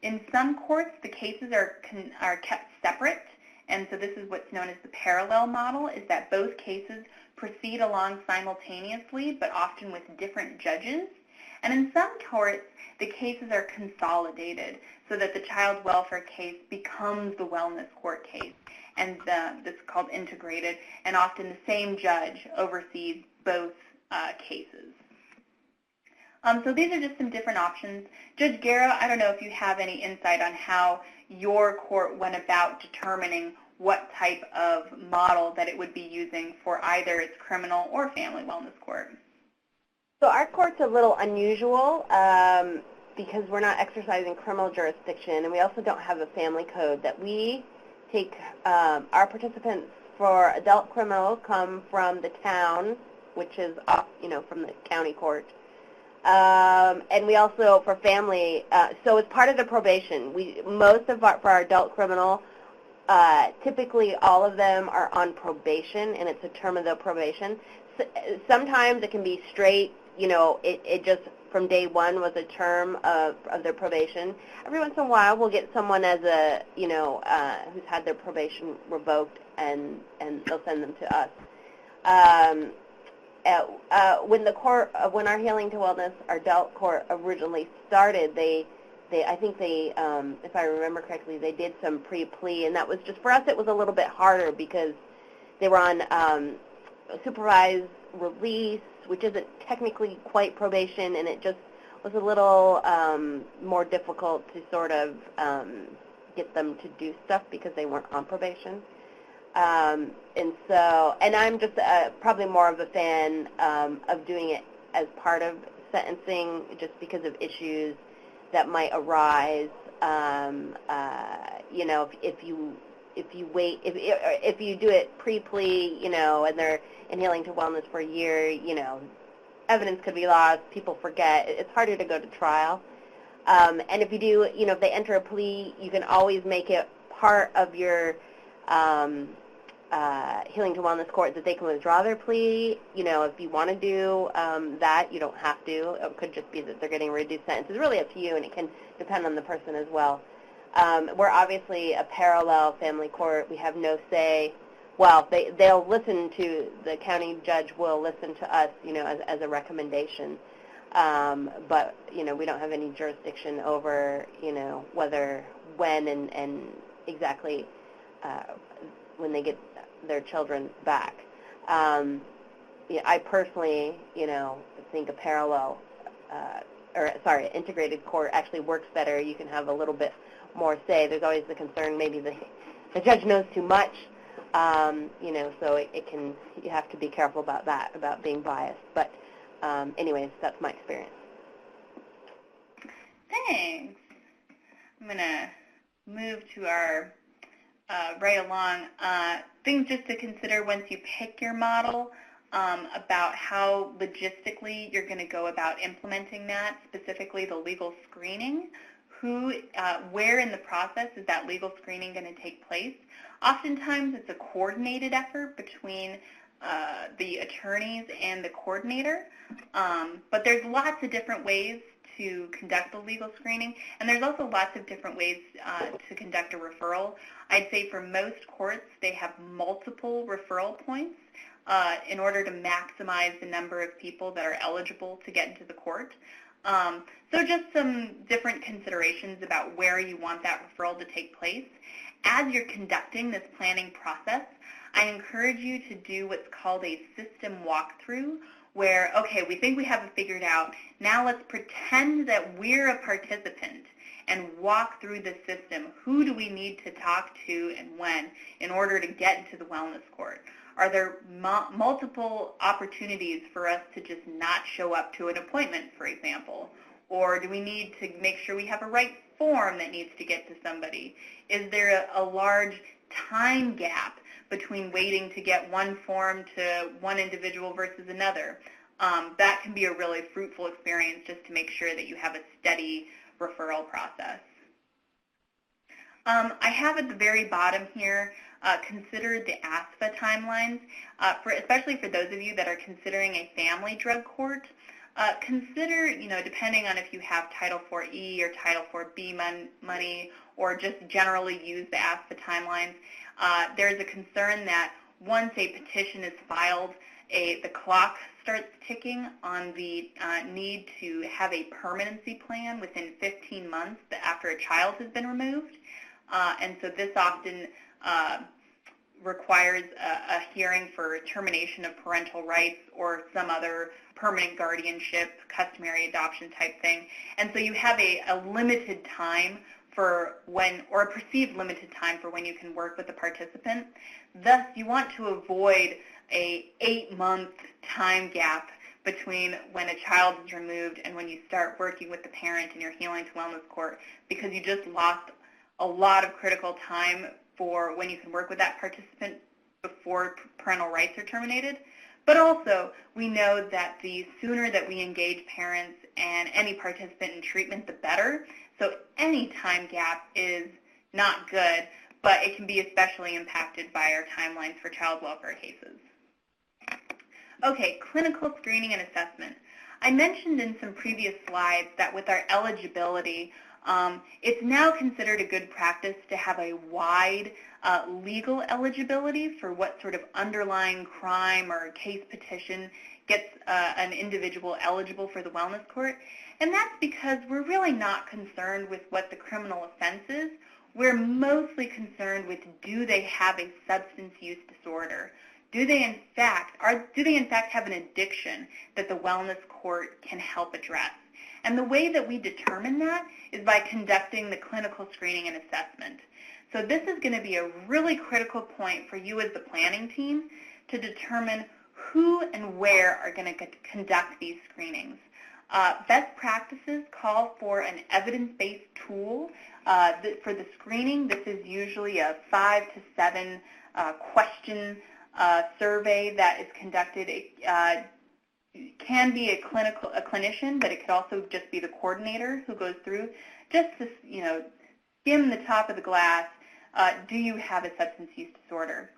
In some courts, the cases are kept separate, and so this is what's known as the parallel model, is that both cases proceed along simultaneously, but often with different judges. And in some courts, the cases are consolidated so that the child welfare case becomes the wellness court case, and this is called integrated, and often the same judge oversees both cases. So these are just some different options. Judge Guerra, I don't know if you have any insight on how your court went about determining what type of model that it would be using for either its criminal or family wellness court. So our court's a little unusual because we're not exercising criminal jurisdiction, and we also don't have a family code. That we take our participants for adult criminal come from the town, which is off, from the county court, and we also for family. So it's part of the probation. For our adult criminal, typically all of them are on probation, and it's a term of the probation. Sometimes it can be straight. It just from day one was a term of their probation. Every once in a while, we'll get someone as a who's had their probation revoked, and they'll send them to us. When our Healing to Wellness, our adult court originally started, I think if I remember correctly, they did some pre-plea, and that was just for us. It was a little bit harder because they were on supervised release, which isn't technically quite probation, and it just was a little more difficult to sort of get them to do stuff because they weren't on probation. And I'm just probably more of a fan of doing it as part of sentencing, just because of issues that might arise. If you do it pre-plea, and they're in Healing to Wellness for a year, evidence could be lost, people forget. It's harder to go to trial. And if you do, if they enter a plea, you can always make it part of your Healing to Wellness court that they can withdraw their plea. If you want to do that, you don't have to. It could just be that they're getting a reduced sentence. It's really up to you, and it can depend on the person as well. We're obviously a parallel family court. We have no say. Well, they'll listen to, the county judge will listen to us, as a recommendation. But, we don't have any jurisdiction over, when and exactly when they get their children back. I personally, think a parallel, integrated court actually works better. You can have a little bit more say. There's always the concern maybe the judge knows too much, so you have to be careful about that, about being biased. But anyways, that's my experience. Thanks. I'm going to move to our right along things just to consider once you pick your model, about how logistically you're going to go about implementing that, specifically the legal screening. Where in the process is that legal screening going to take place? Oftentimes it's a coordinated effort between the attorneys and the coordinator, but there's lots of different ways to conduct the legal screening, and there's also lots of different ways to conduct a referral. I'd say for most courts, they have multiple referral points in order to maximize the number of people that are eligible to get into the court. So just some different considerations about where you want that referral to take place. As you're conducting this planning process, I encourage you to do what's called a system walkthrough, where, okay, we think we have it figured out. Now let's pretend that we're a participant and walk through the system. Who do we need to talk to and when in order to get into the wellness court? Are there multiple opportunities for us to just not show up to an appointment, for example? Or do we need to make sure we have a right form that needs to get to somebody? Is there a large time gap between waiting to get one form to one individual versus another? That can be a really fruitful experience just to make sure that you have a steady referral process. I have at the very bottom here consider the ASFA timelines, especially for those of you that are considering a family drug court. Consider, depending on if you have Title IV-E or Title IV-B money or just generally use the ASFA timelines, there's a concern that once a petition is filed, the clock starts ticking on the need to have a permanency plan within 15 months after a child has been removed. And so this often requires a hearing for termination of parental rights or some other permanent guardianship, customary adoption type thing. And so you have a limited time for when, or a perceived limited time for when you can work with the participant. Thus, you want to avoid a 8-month time gap between when a child is removed and when you start working with the parent in your Healing to Wellness Court, because you just lost a lot of critical time for when you can work with that participant before parental rights are terminated. But also, we know that the sooner that we engage parents and any participant in treatment, the better. So any time gap is not good, but it can be especially impacted by our timelines for child welfare cases. Okay, clinical screening and assessment. I mentioned in some previous slides that with our eligibility, it's now considered a good practice to have a wide legal eligibility for what sort of underlying crime or case petition gets an individual eligible for the wellness court. And that's because we're really not concerned with what the criminal offense is. We're mostly concerned with, do they have a substance use disorder? Do they in fact have an addiction that the wellness court can help address? And the way that we determine that is by conducting the clinical screening and assessment. So this is going to be a really critical point for you as the planning team to determine who and where are going to conduct these screenings. Best practices call for an evidence-based tool. For the screening, this is usually a 5 to 7 question survey that is conducted. It can be a clinician, but it could also just be the coordinator who goes through just to skim the top of the glass. Do you have a substance use disorder?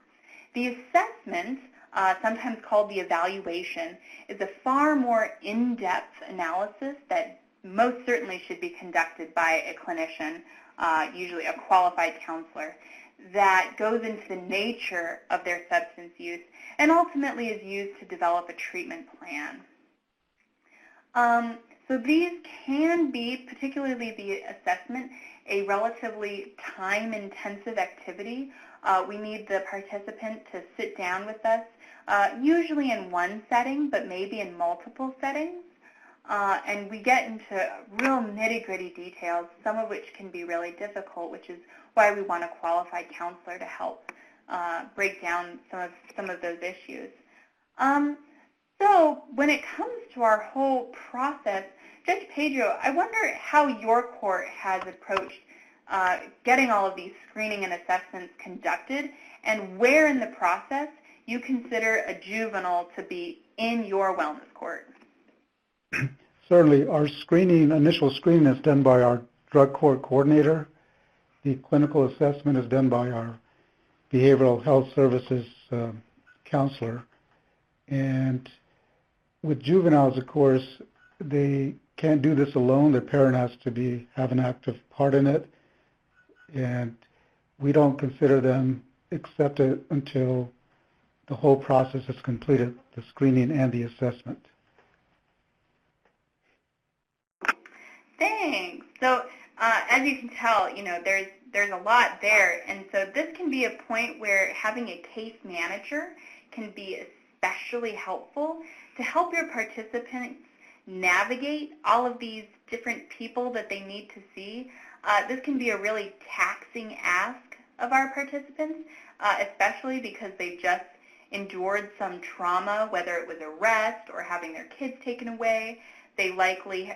The assessment, sometimes called the evaluation, is a far more in-depth analysis that most certainly should be conducted by a clinician, usually a qualified counselor, that goes into the nature of their substance use and ultimately is used to develop a treatment plan. So these can be, particularly the assessment, a relatively time-intensive activity. We need the participant to sit down with us, usually in one setting, but maybe in multiple settings. And we get into real nitty-gritty details, some of which can be really difficult, which is why we want a qualified counselor to help break down some of those issues. So when it comes to our whole process, Judge Pedro, I wonder how your court has approached getting all of these screening and assessments conducted, and where in the process you consider a juvenile to be in your wellness court. Certainly, our initial screening is done by our drug court coordinator. The clinical assessment is done by our behavioral health services counselor. And with juveniles, of course, they can't do this alone. Their parent has to have an active part in it. And we don't consider them accepted until the whole process is completed, the screening and the assessment. Thanks. So as you can tell, there's a lot there, and so this can be a point where having a case manager can be especially helpful to help your participants navigate all of these different people that they need to see. This can be a really taxing ask of our participants, especially because they just endured some trauma, whether it was arrest or having their kids taken away. They likely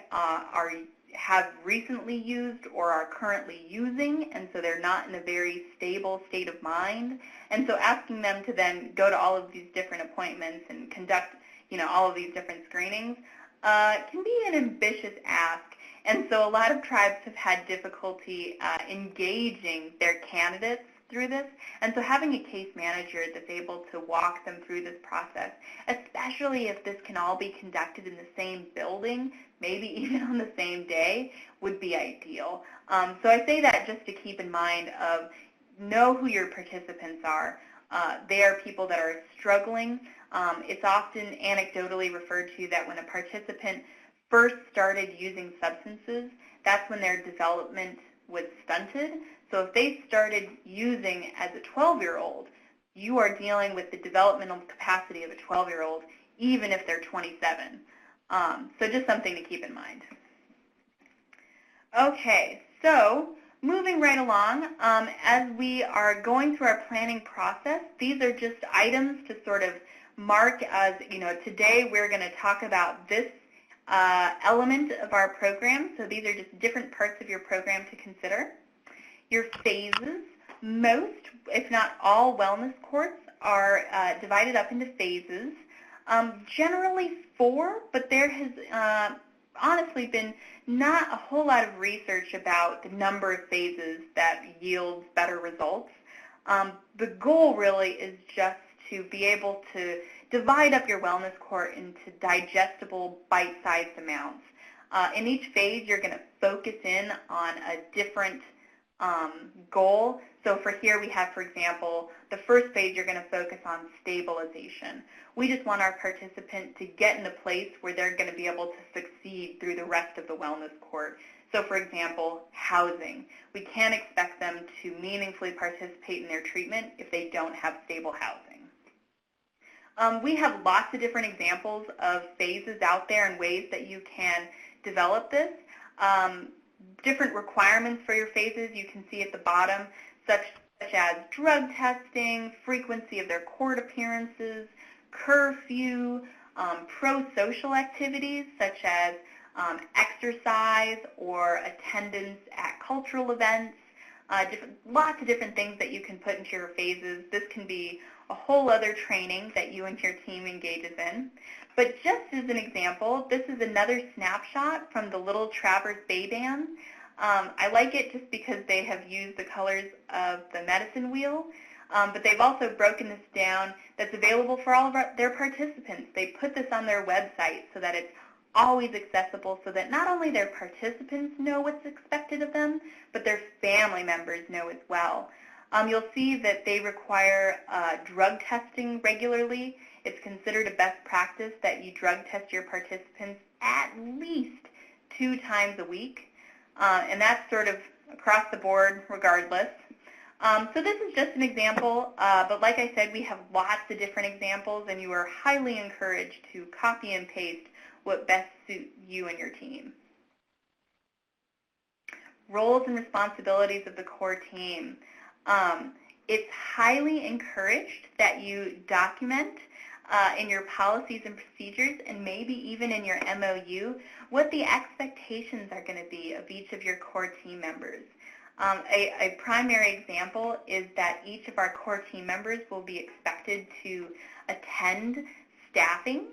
have recently used or are currently using, and so they're not in a very stable state of mind. And so asking them to then go to all of these different appointments and conduct, all of these different screenings can be an ambitious ask. And so a lot of tribes have had difficulty engaging their candidates through this. And so having a case manager that's able to walk them through this process, especially if this can all be conducted in the same building, maybe even on the same day, would be ideal. So I say that just to keep in mind of know who your participants are. They are people that are struggling. It's often anecdotally referred to that when a participant first started using substances, that's when their development was stunted. So if they started using as a 12-year-old, you are dealing with the developmental capacity of a 12-year-old, even if they're 27. So just something to keep in mind. Okay, so moving right along, as we are going through our planning process, these are just items to sort of mark as, today we're going to talk about this element of our program. So these are just different parts of your program to consider. Your phases, most, if not all, wellness courts are divided up into phases. Generally 4, but there has honestly been not a whole lot of research about the number of phases that yields better results. The goal really is just to be able to divide up your wellness court into digestible, bite-sized amounts. In each phase, you're going to focus in on a different goal. So for here we have, for example, the first phase you're going to focus on stabilization. We just want our participant to get in a place where they're going to be able to succeed through the rest of the wellness court. So for example, housing. We can't expect them to meaningfully participate in their treatment if they don't have stable housing. We have lots of different examples of phases out there and ways that you can develop this. Different requirements for your phases you can see at the bottom, such as drug testing, frequency of their court appearances, curfew, pro-social activities such as exercise or attendance at cultural events, lots of different things that you can put into your phases. This can be a whole other training that you and your team engages in. But just as an example, this is another snapshot from the Little Traverse Bay Band. I like it just because they have used the colors of the medicine wheel, but they've also broken this down that's available for all of their participants. They put this on their website so that it's always accessible so that not only their participants know what's expected of them, but their family members know as well. You'll see that they require drug testing regularly. It's considered a best practice that you drug test your participants at least 2 times a week, and that's sort of across the board regardless. So this is just an example, but like I said, we have lots of different examples, and you are highly encouraged to copy and paste what best suits you and your team. Roles and responsibilities of the core team. It's highly encouraged that you document in your policies and procedures, and maybe even in your MOU, what the expectations are going to be of each of your core team members. A primary example is that each of our core team members will be expected to attend staffing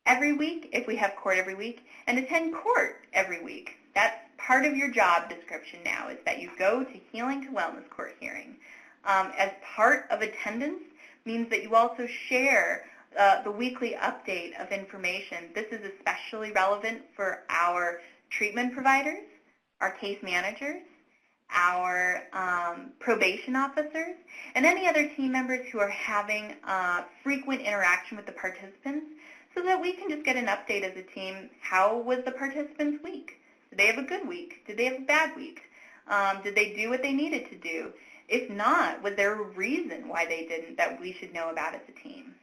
every week, if we have court every week, and attend court every week. That's part of your job description now, is that you go to Healing to Wellness court hearing. As part of attendance means that you also share the weekly update of information. This is especially relevant for our treatment providers, our case managers, our probation officers, and any other team members who are having frequent interaction with the participants, so that we can just get an update as a team. How was the participants' week? Did they have a good week? Did they have a bad week? Did they do what they needed to do? If not, was there a reason why they didn't that we should know about as a team?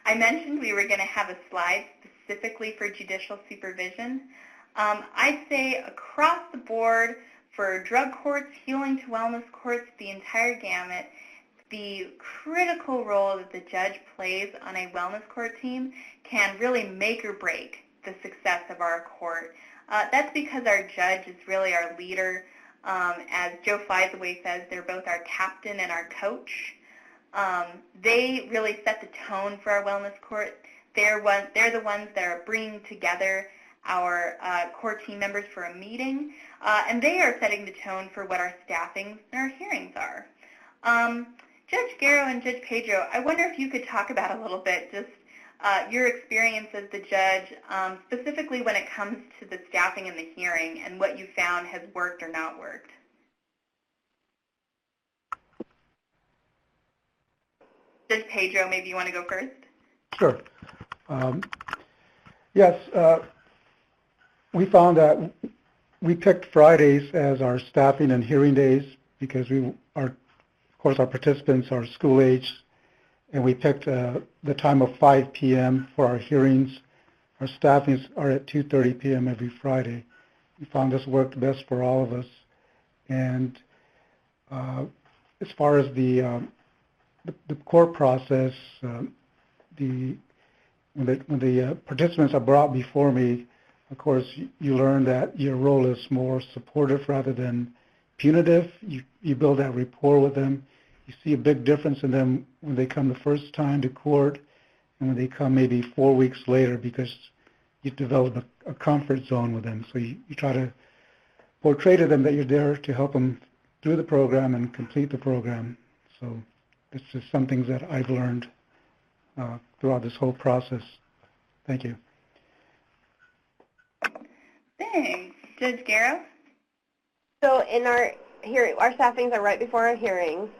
I mentioned we were going to have a slide specifically for judicial supervision. I'd say across the board for drug courts, healing to wellness courts, the entire gamut, the critical role that the judge plays on a wellness court team can really make or break the success of our court. That's because our judge is really our leader. As Joe Fizaway says, they're both our captain and our coach. They really set the tone for our wellness court. They're the ones that are bringing together our core team members for a meeting, and they are setting the tone for what our staffing and our hearings are. Judge Garrow and Judge Pedro, I wonder if you could talk about a little bit just your experience as the judge, specifically when it comes to the staffing and the hearing and what you found has worked or not worked. Judge Pedro, maybe you want to go first? Sure. Yes, we found that we picked Fridays as our staffing and hearing days because of course, our participants are school age, and we picked the time of 5 p.m. for our hearings. Our staffings are at 2:30 p.m. every Friday. We found this worked best for all of us. And as far as the court process, when the participants are brought before me, of course, you learn that your role is more supportive rather than punitive. You build that rapport with them. You see a big difference in them when they come the first time to court and when they come maybe 4 weeks later, because you develop a comfort zone with them. So you try to portray to them that you're there to help them through the program and complete the program. So it's just some things that I've learned throughout this whole process. Thank you. Thanks. Judge Garrow? So in our hearing, our staffings are right before our hearings,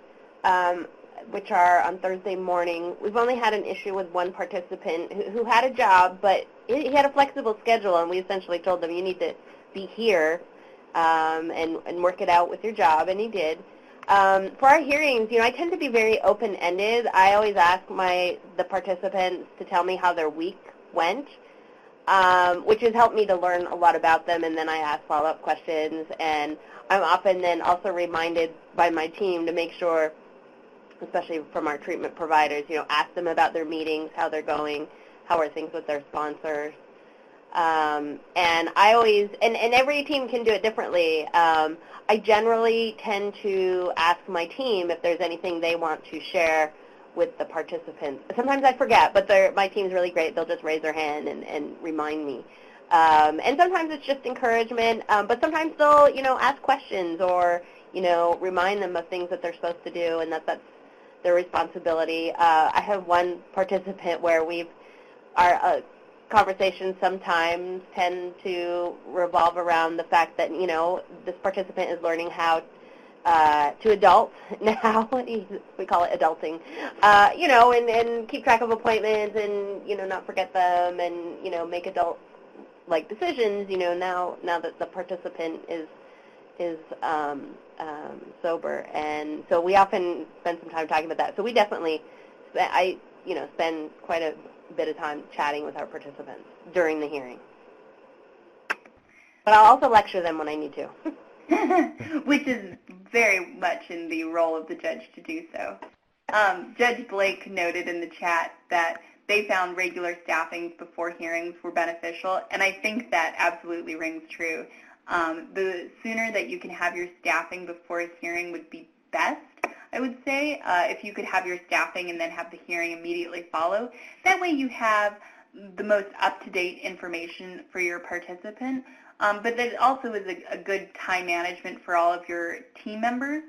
which are on Thursday morning. We've only had an issue with one participant who had a job, but he had a flexible schedule, and we essentially told them, you need to be here and work it out with your job, and he did. For our hearings, I tend to be very open-ended. I always ask the participants to tell me how their week went, which has helped me to learn a lot about them, and then I ask follow-up questions, and I'm often then also reminded by my team to make sure, especially from our treatment providers, ask them about their meetings, how they're going, how are things with their sponsors. And I always, and every team can do it differently. I generally tend to ask my team if there's anything they want to share with the participants. Sometimes I forget, but my team's really great. They'll just raise their hand and remind me. And sometimes it's just encouragement, but sometimes they'll, ask questions or, remind them of things that they're supposed to do, and that's their responsibility. I have one participant where our conversations sometimes tend to revolve around the fact that, this participant is learning how to adult now. We call it adulting, and keep track of appointments and, not forget them and, make adult-like decisions, now that the participant is sober. And so we often spend some time talking about that. So we definitely, spend quite a bit of time chatting with our participants during the hearing. But I'll also lecture them when I need to. Which is very much in the role of the judge to do so. Judge Blake noted in the chat that they found regular staffings before hearings were beneficial, and I think that absolutely rings true. The sooner that you can have your staffing before a hearing would be best, I would say, if you could have your staffing and then have the hearing immediately follow. That way you have the most up-to-date information for your participant, but that also is a good time management for all of your team members,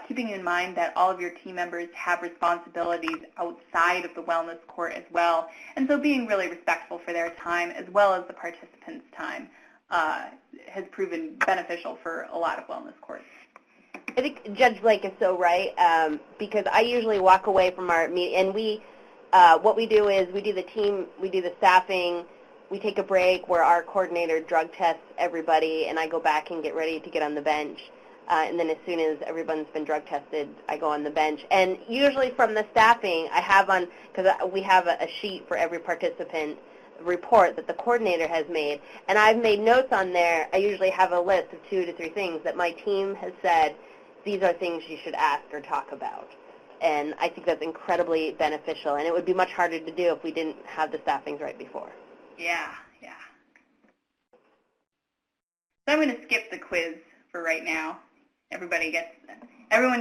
keeping in mind that all of your team members have responsibilities outside of the wellness court as well, and so being really respectful for their time as well as the participants' time has proven beneficial for a lot of wellness courts. I think Judge Blake is so right, because I usually walk away from our meeting, and what we do is we do the staffing, we take a break where our coordinator drug tests everybody, and I go back and get ready to get on the bench. And then as soon as everyone's been drug tested, I go on the bench. And usually from the staffing, I have because we have a sheet for every participant report that the coordinator has made, and I've made notes on there. I usually have a list of 2 to 3 things that my team has said, these are things you should ask or talk about. and I think that's incredibly beneficial, and it would be much harder to do if we didn't have the staffings right before. Yeah, yeah. So I'm going to skip the quiz for right now. Everyone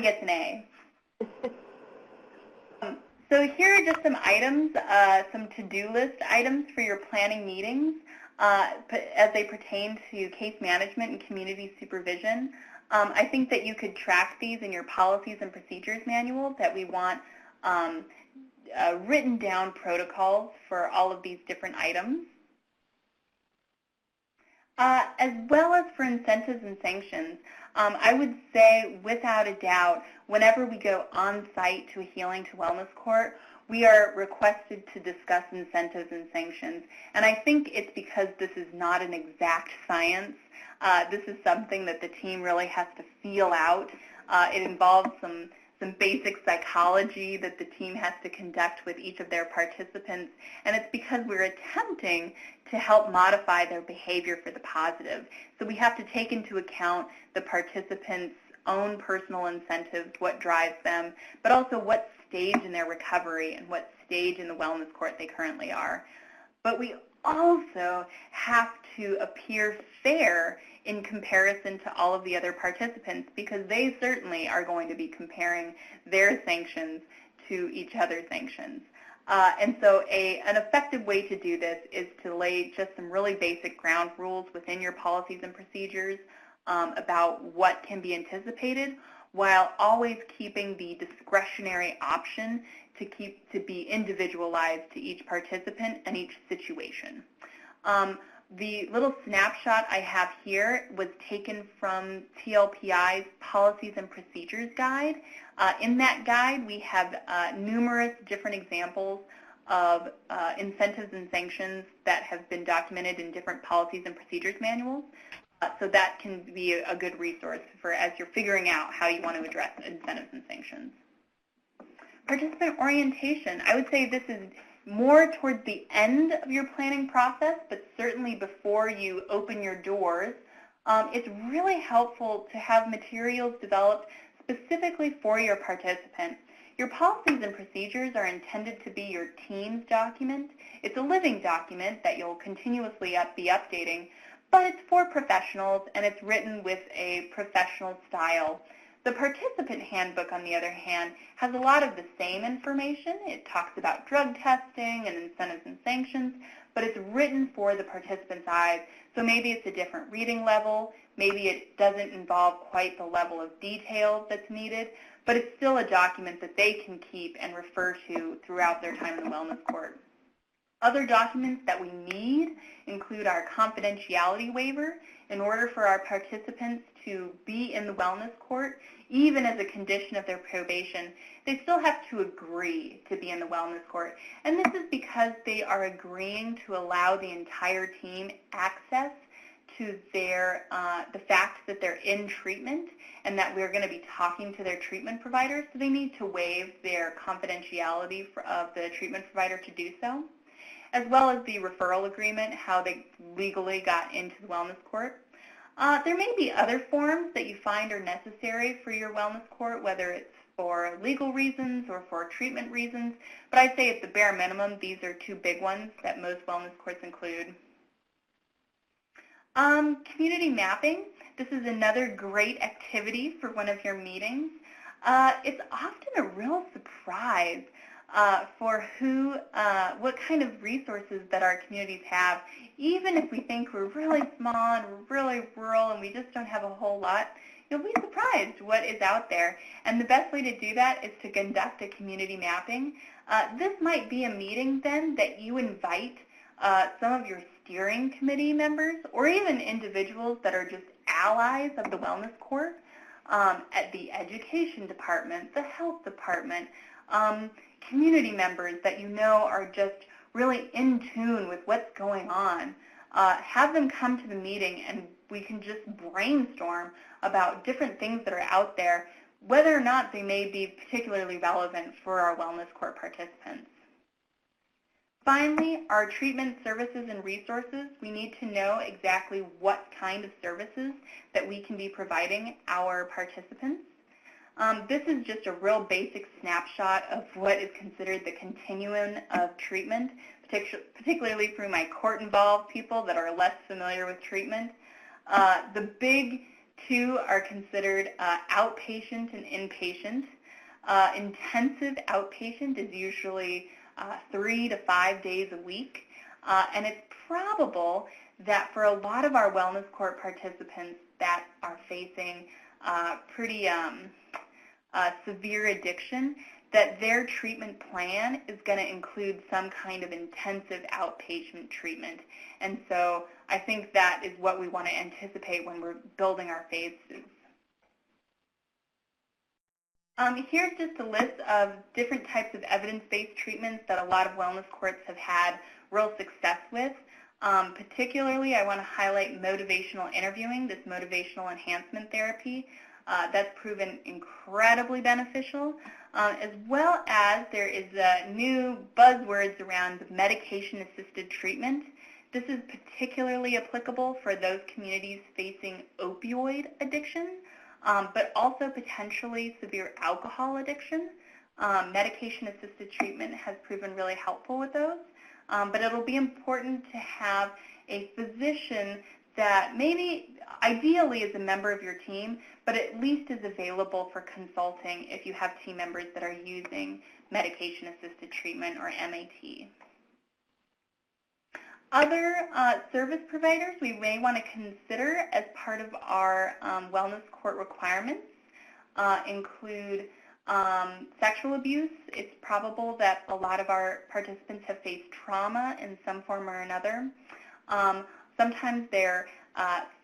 gets an A. So here are just some items, some to-do list items for your planning meetings as they pertain to case management and community supervision. I think that you could track these in your policies and procedures manual, that we want written down protocols for all of these different items. As well as for incentives and sanctions, I would say without a doubt, whenever we go on site to a healing to wellness court, we are requested to discuss incentives and sanctions. And I think it's because this is not an exact science. This is something that the team really has to feel out. It involves some basic psychology that the team has to conduct with each of their participants, and it's because we're attempting to help modify their behavior for the positive. So we have to take into account the participants' own personal incentives, what drives them, but also what stage in their recovery and what stage in the wellness court they currently are. But we also have to appear fair in comparison to all of the other participants, because they certainly are going to be comparing their sanctions to each other's sanctions. And so an effective way to do this is to lay just some really basic ground rules within your policies and procedures about what can be anticipated, while always keeping the discretionary option to be individualized to each participant and each situation. The little snapshot I have here was taken from TLPI's Policies and Procedures Guide. In that guide, we have numerous different examples of incentives and sanctions that have been documented in different policies and procedures manuals. So that can be a good resource for as you're figuring out how you want to address incentives and sanctions. Participant orientation. I would say this is more towards the end of your planning process, but certainly before you open your doors. It's really helpful to have materials developed specifically for your participant. Your policies and procedures are intended to be your team's document. It's a living document that you'll continuously be updating, but it's for professionals and it's written with a professional style. The participant handbook, on the other hand, has a lot of the same information. It talks about drug testing and incentives and sanctions, but it's written for the participant's eyes. So maybe it's a different reading level. Maybe it doesn't involve quite the level of detail that's needed, but it's still a document that they can keep and refer to throughout their time in the wellness court. Other documents that we need include our confidentiality waiver. In order for our participants to be in the wellness court, even as a condition of their probation, they still have to agree to be in the wellness court. And this is because they are agreeing to allow the entire team access to the fact that they're in treatment and that we're going to be talking to their treatment provider. So they need to waive their confidentiality of the treatment provider to do so, as well as the referral agreement, how they legally got into the wellness court. There may be other forms that you find are necessary for your wellness court, whether it's for legal reasons or for treatment reasons, but I'd say at the bare minimum, these are two big ones that most wellness courts include. Community mapping. This is another great activity for one of your meetings. It's often a real surprise for what kind of resources that our communities have. Even if we think we're really small and we're really rural and we just don't have a whole lot, you'll be surprised what is out there. And the best way to do that is to conduct a community mapping. This might be a meeting then that you invite some of your steering committee members or even individuals that are just allies of the wellness court at the education department, the health department, community members that you know are just really in tune with what's going on. Have them come to the meeting and we can just brainstorm about different things that are out there, whether or not they may be particularly relevant for our wellness court participants. Finally, our treatment services and resources. We need to know exactly what kind of services that we can be providing our participants. This is just a real basic snapshot of what is considered the continuum of treatment, particularly for my court-involved people that are less familiar with treatment. The big two are considered outpatient and inpatient. Intensive outpatient is usually 3 to 5 days a week, and it's probable that for a lot of our wellness court participants that are facing pretty severe addiction, that their treatment plan is going to include some kind of intensive outpatient treatment. And so I think that is what we want to anticipate when we're building our phases. Here's just a list of different types of evidence-based treatments that a lot of wellness courts have had real success with. Particularly, I want to highlight motivational interviewing, this motivational enhancement therapy. That's proven incredibly beneficial, as well as there is new buzzwords around medication-assisted treatment. This is particularly applicable for those communities facing opioid addiction, but also potentially severe alcohol addiction. Medication-assisted treatment has proven really helpful with those, but it'll be important to have a physician that maybe ideally is a member of your team, but at least is available for consulting if you have team members that are using medication-assisted treatment or MAT. Other service providers we may want to consider as part of our wellness court requirements include sexual abuse. It's probable that a lot of our participants have faced trauma in some form or another. Sometimes their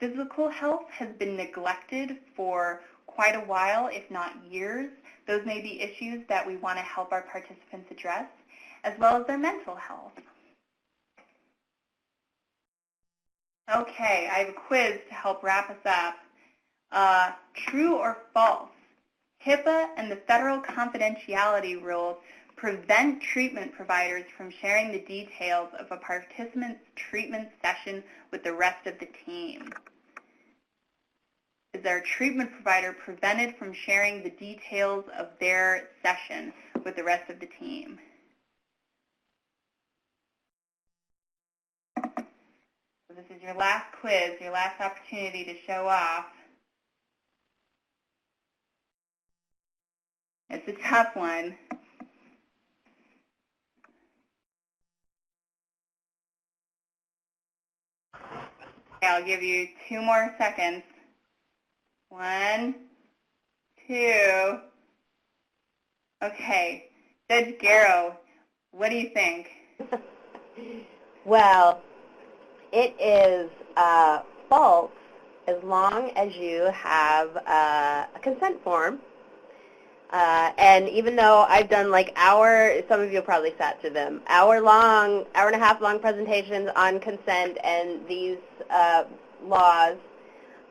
physical health has been neglected for quite a while, if not years. Those may be issues that we want to help our participants address, as well as their mental health. Okay, I have a quiz to help wrap us up. True or false? HIPAA and the federal confidentiality rules prevent treatment providers from sharing the details of a participant's treatment session with the rest of the team. Is our treatment provider prevented from sharing the details of their session with the rest of the team? So this is your last quiz, your last opportunity to show off. It's a tough one. Okay, I'll give you 2 more seconds. 1, 2. Okay, Judge Garrow, what do you think? Well, it is false as long as you have a consent form. And even though I've done like some of you probably sat through them, hour and a half long presentations on consent and these laws,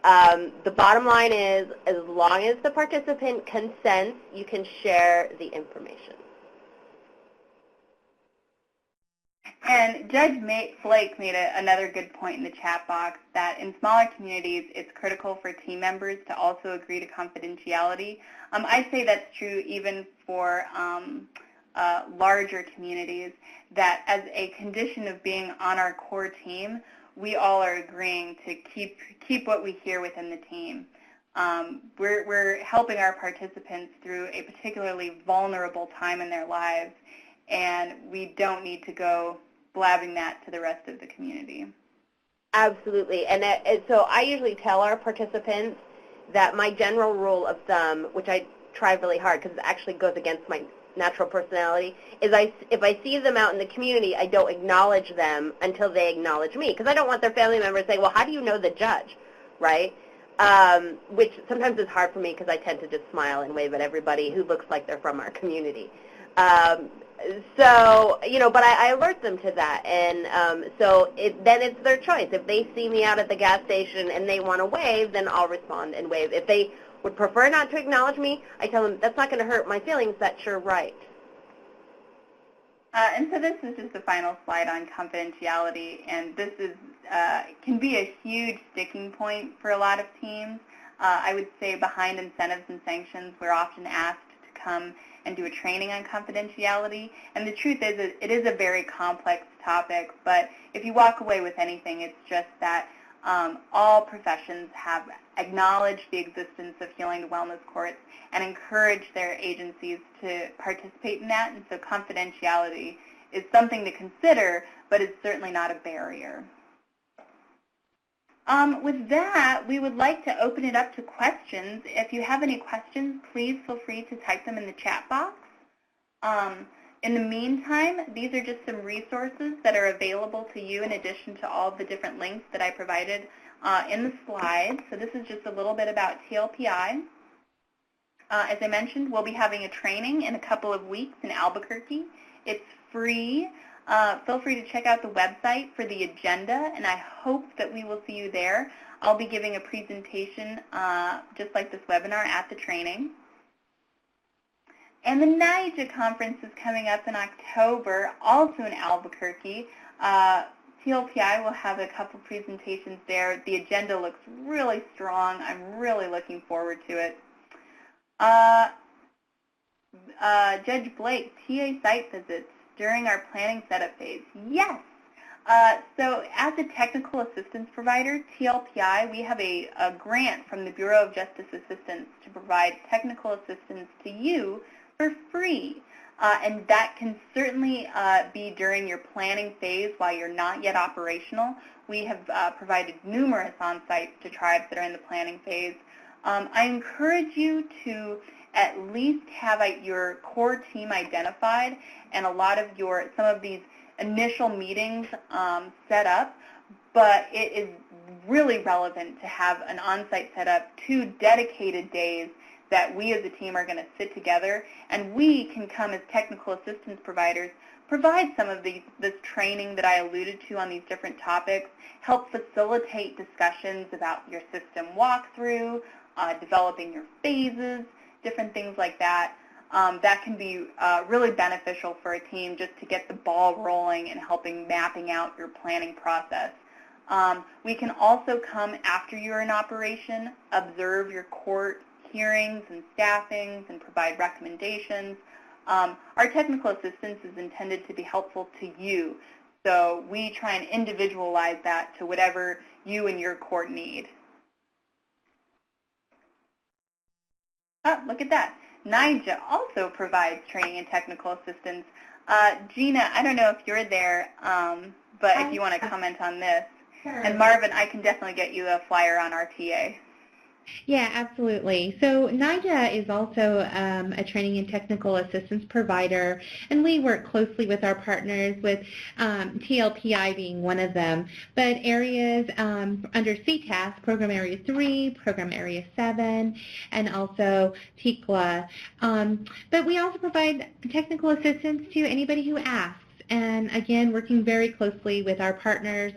the bottom line is as long as the participant consents, you can share the information. And Judge Flake made another good point in the chat box that in smaller communities, it's critical for team members to also agree to confidentiality. I say that's true even for larger communities, that as a condition of being on our core team, we all are agreeing to keep what we hear within the team. We're helping our participants through a particularly vulnerable time in their lives, and we don't need to go blabbing that to the rest of the community. Absolutely. And so I usually tell our participants that my general rule of thumb, which I try really hard because it actually goes against my natural personality, is if I see them out in the community, I don't acknowledge them until they acknowledge me, because I don't want their family members saying, well, how do you know the judge, right? Which sometimes is hard for me because I tend to just smile and wave at everybody who looks like they're from our community. So, but I alert them to that, and then it's their choice. If they see me out at the gas station and they want to wave, then I'll respond and wave. If they would prefer not to acknowledge me, I tell them, that's not going to hurt my feelings, that's your right. And so this is just the final slide on confidentiality, and this is can be a huge sticking point for a lot of teams. I would say behind incentives and sanctions, we're often asked to come and do a training on confidentiality. And the truth is, it is a very complex topic, but if you walk away with anything, it's just that all professions have acknowledged the existence of healing to wellness courts and encourage their agencies to participate in that. And so confidentiality is something to consider, but it's certainly not a barrier. With that, we would like to open it up to questions. If you have any questions, please feel free to type them in the chat box. In the meantime, these are just some resources that are available to you in addition to all the different links that I provided in the slides. So this is just a little bit about TLPI. As I mentioned, we'll be having a training in a couple of weeks in Albuquerque. It's free. Feel free to check out the website for the agenda, and I hope that we will see you there. I'll be giving a presentation just like this webinar at the training. And the NIJA conference is coming up in October, also in Albuquerque. TLPI will have a couple presentations there. The agenda looks really strong. I'm really looking forward to it. Judge Blake, TA site visits during our planning setup phase. Yes. So as a technical assistance provider, TLPI, we have a grant from the Bureau of Justice Assistance to provide technical assistance to you for free. And that can certainly be during your planning phase while you're not yet operational. We have provided numerous on-sites to tribes that are in the planning phase. I encourage you to at least have your core team identified and some of these initial meetings set up, but it is really relevant to have an on-site set up, 2 dedicated days that we as a team are going to sit together, and we can come as technical assistance providers, provide some of this training that I alluded to on these different topics, help facilitate discussions about your system walkthrough, developing your phases, different things like that. That can be really beneficial for a team just to get the ball rolling and helping mapping out your planning process. We can also come after you're in operation, observe your court hearings and staffings and provide recommendations. Our technical assistance is intended to be helpful to you, so we try and individualize that to whatever you and your court need. Oh, look at that. NIJA also provides training and technical assistance. Gina, I don't know if you're there, but if you want to comment on this. Sure. And Marvin, I can definitely get you a flyer on our TA. Yeah, absolutely. So NIJA is also a training and technical assistance provider, and we work closely with our partners, with TLPI being one of them, but areas under CTAS, Program Area 3, Program Area 7, and also TICLA. But we also provide technical assistance to anybody who asks, and again, working very closely with our partners,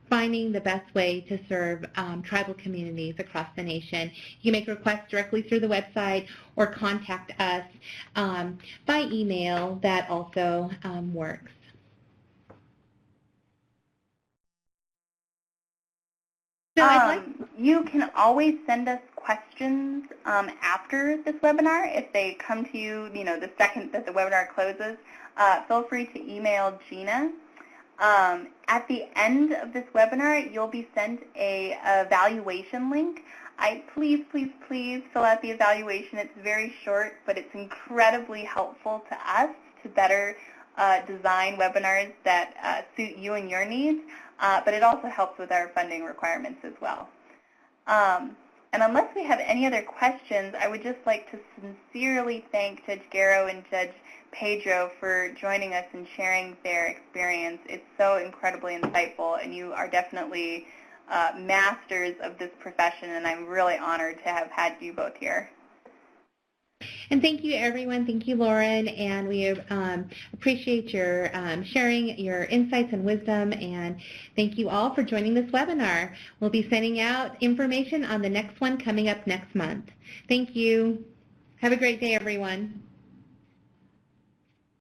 finding the best way to serve tribal communities across the nation. You can make requests directly through the website or contact us by email. That also works. So you can always send us questions after this webinar. If they come to you, the second that the webinar closes, feel free to email Gina. At the end of this webinar, you'll be sent a evaluation link. Please, please, please fill out the evaluation. It's very short, but it's incredibly helpful to us to better design webinars that suit you and your needs, but it also helps with our funding requirements as well. And unless we have any other questions, I would just like to sincerely thank Judge Garrow and Judge Pedro for joining us and sharing their experience. It's so incredibly insightful, and you are definitely masters of this profession, and I'm really honored to have had you both here. And thank you, everyone. Thank you, Lauren, and we appreciate your sharing your insights and wisdom, and thank you all for joining this webinar. We'll be sending out information on the next one coming up next month. Thank you. Have a great day, everyone.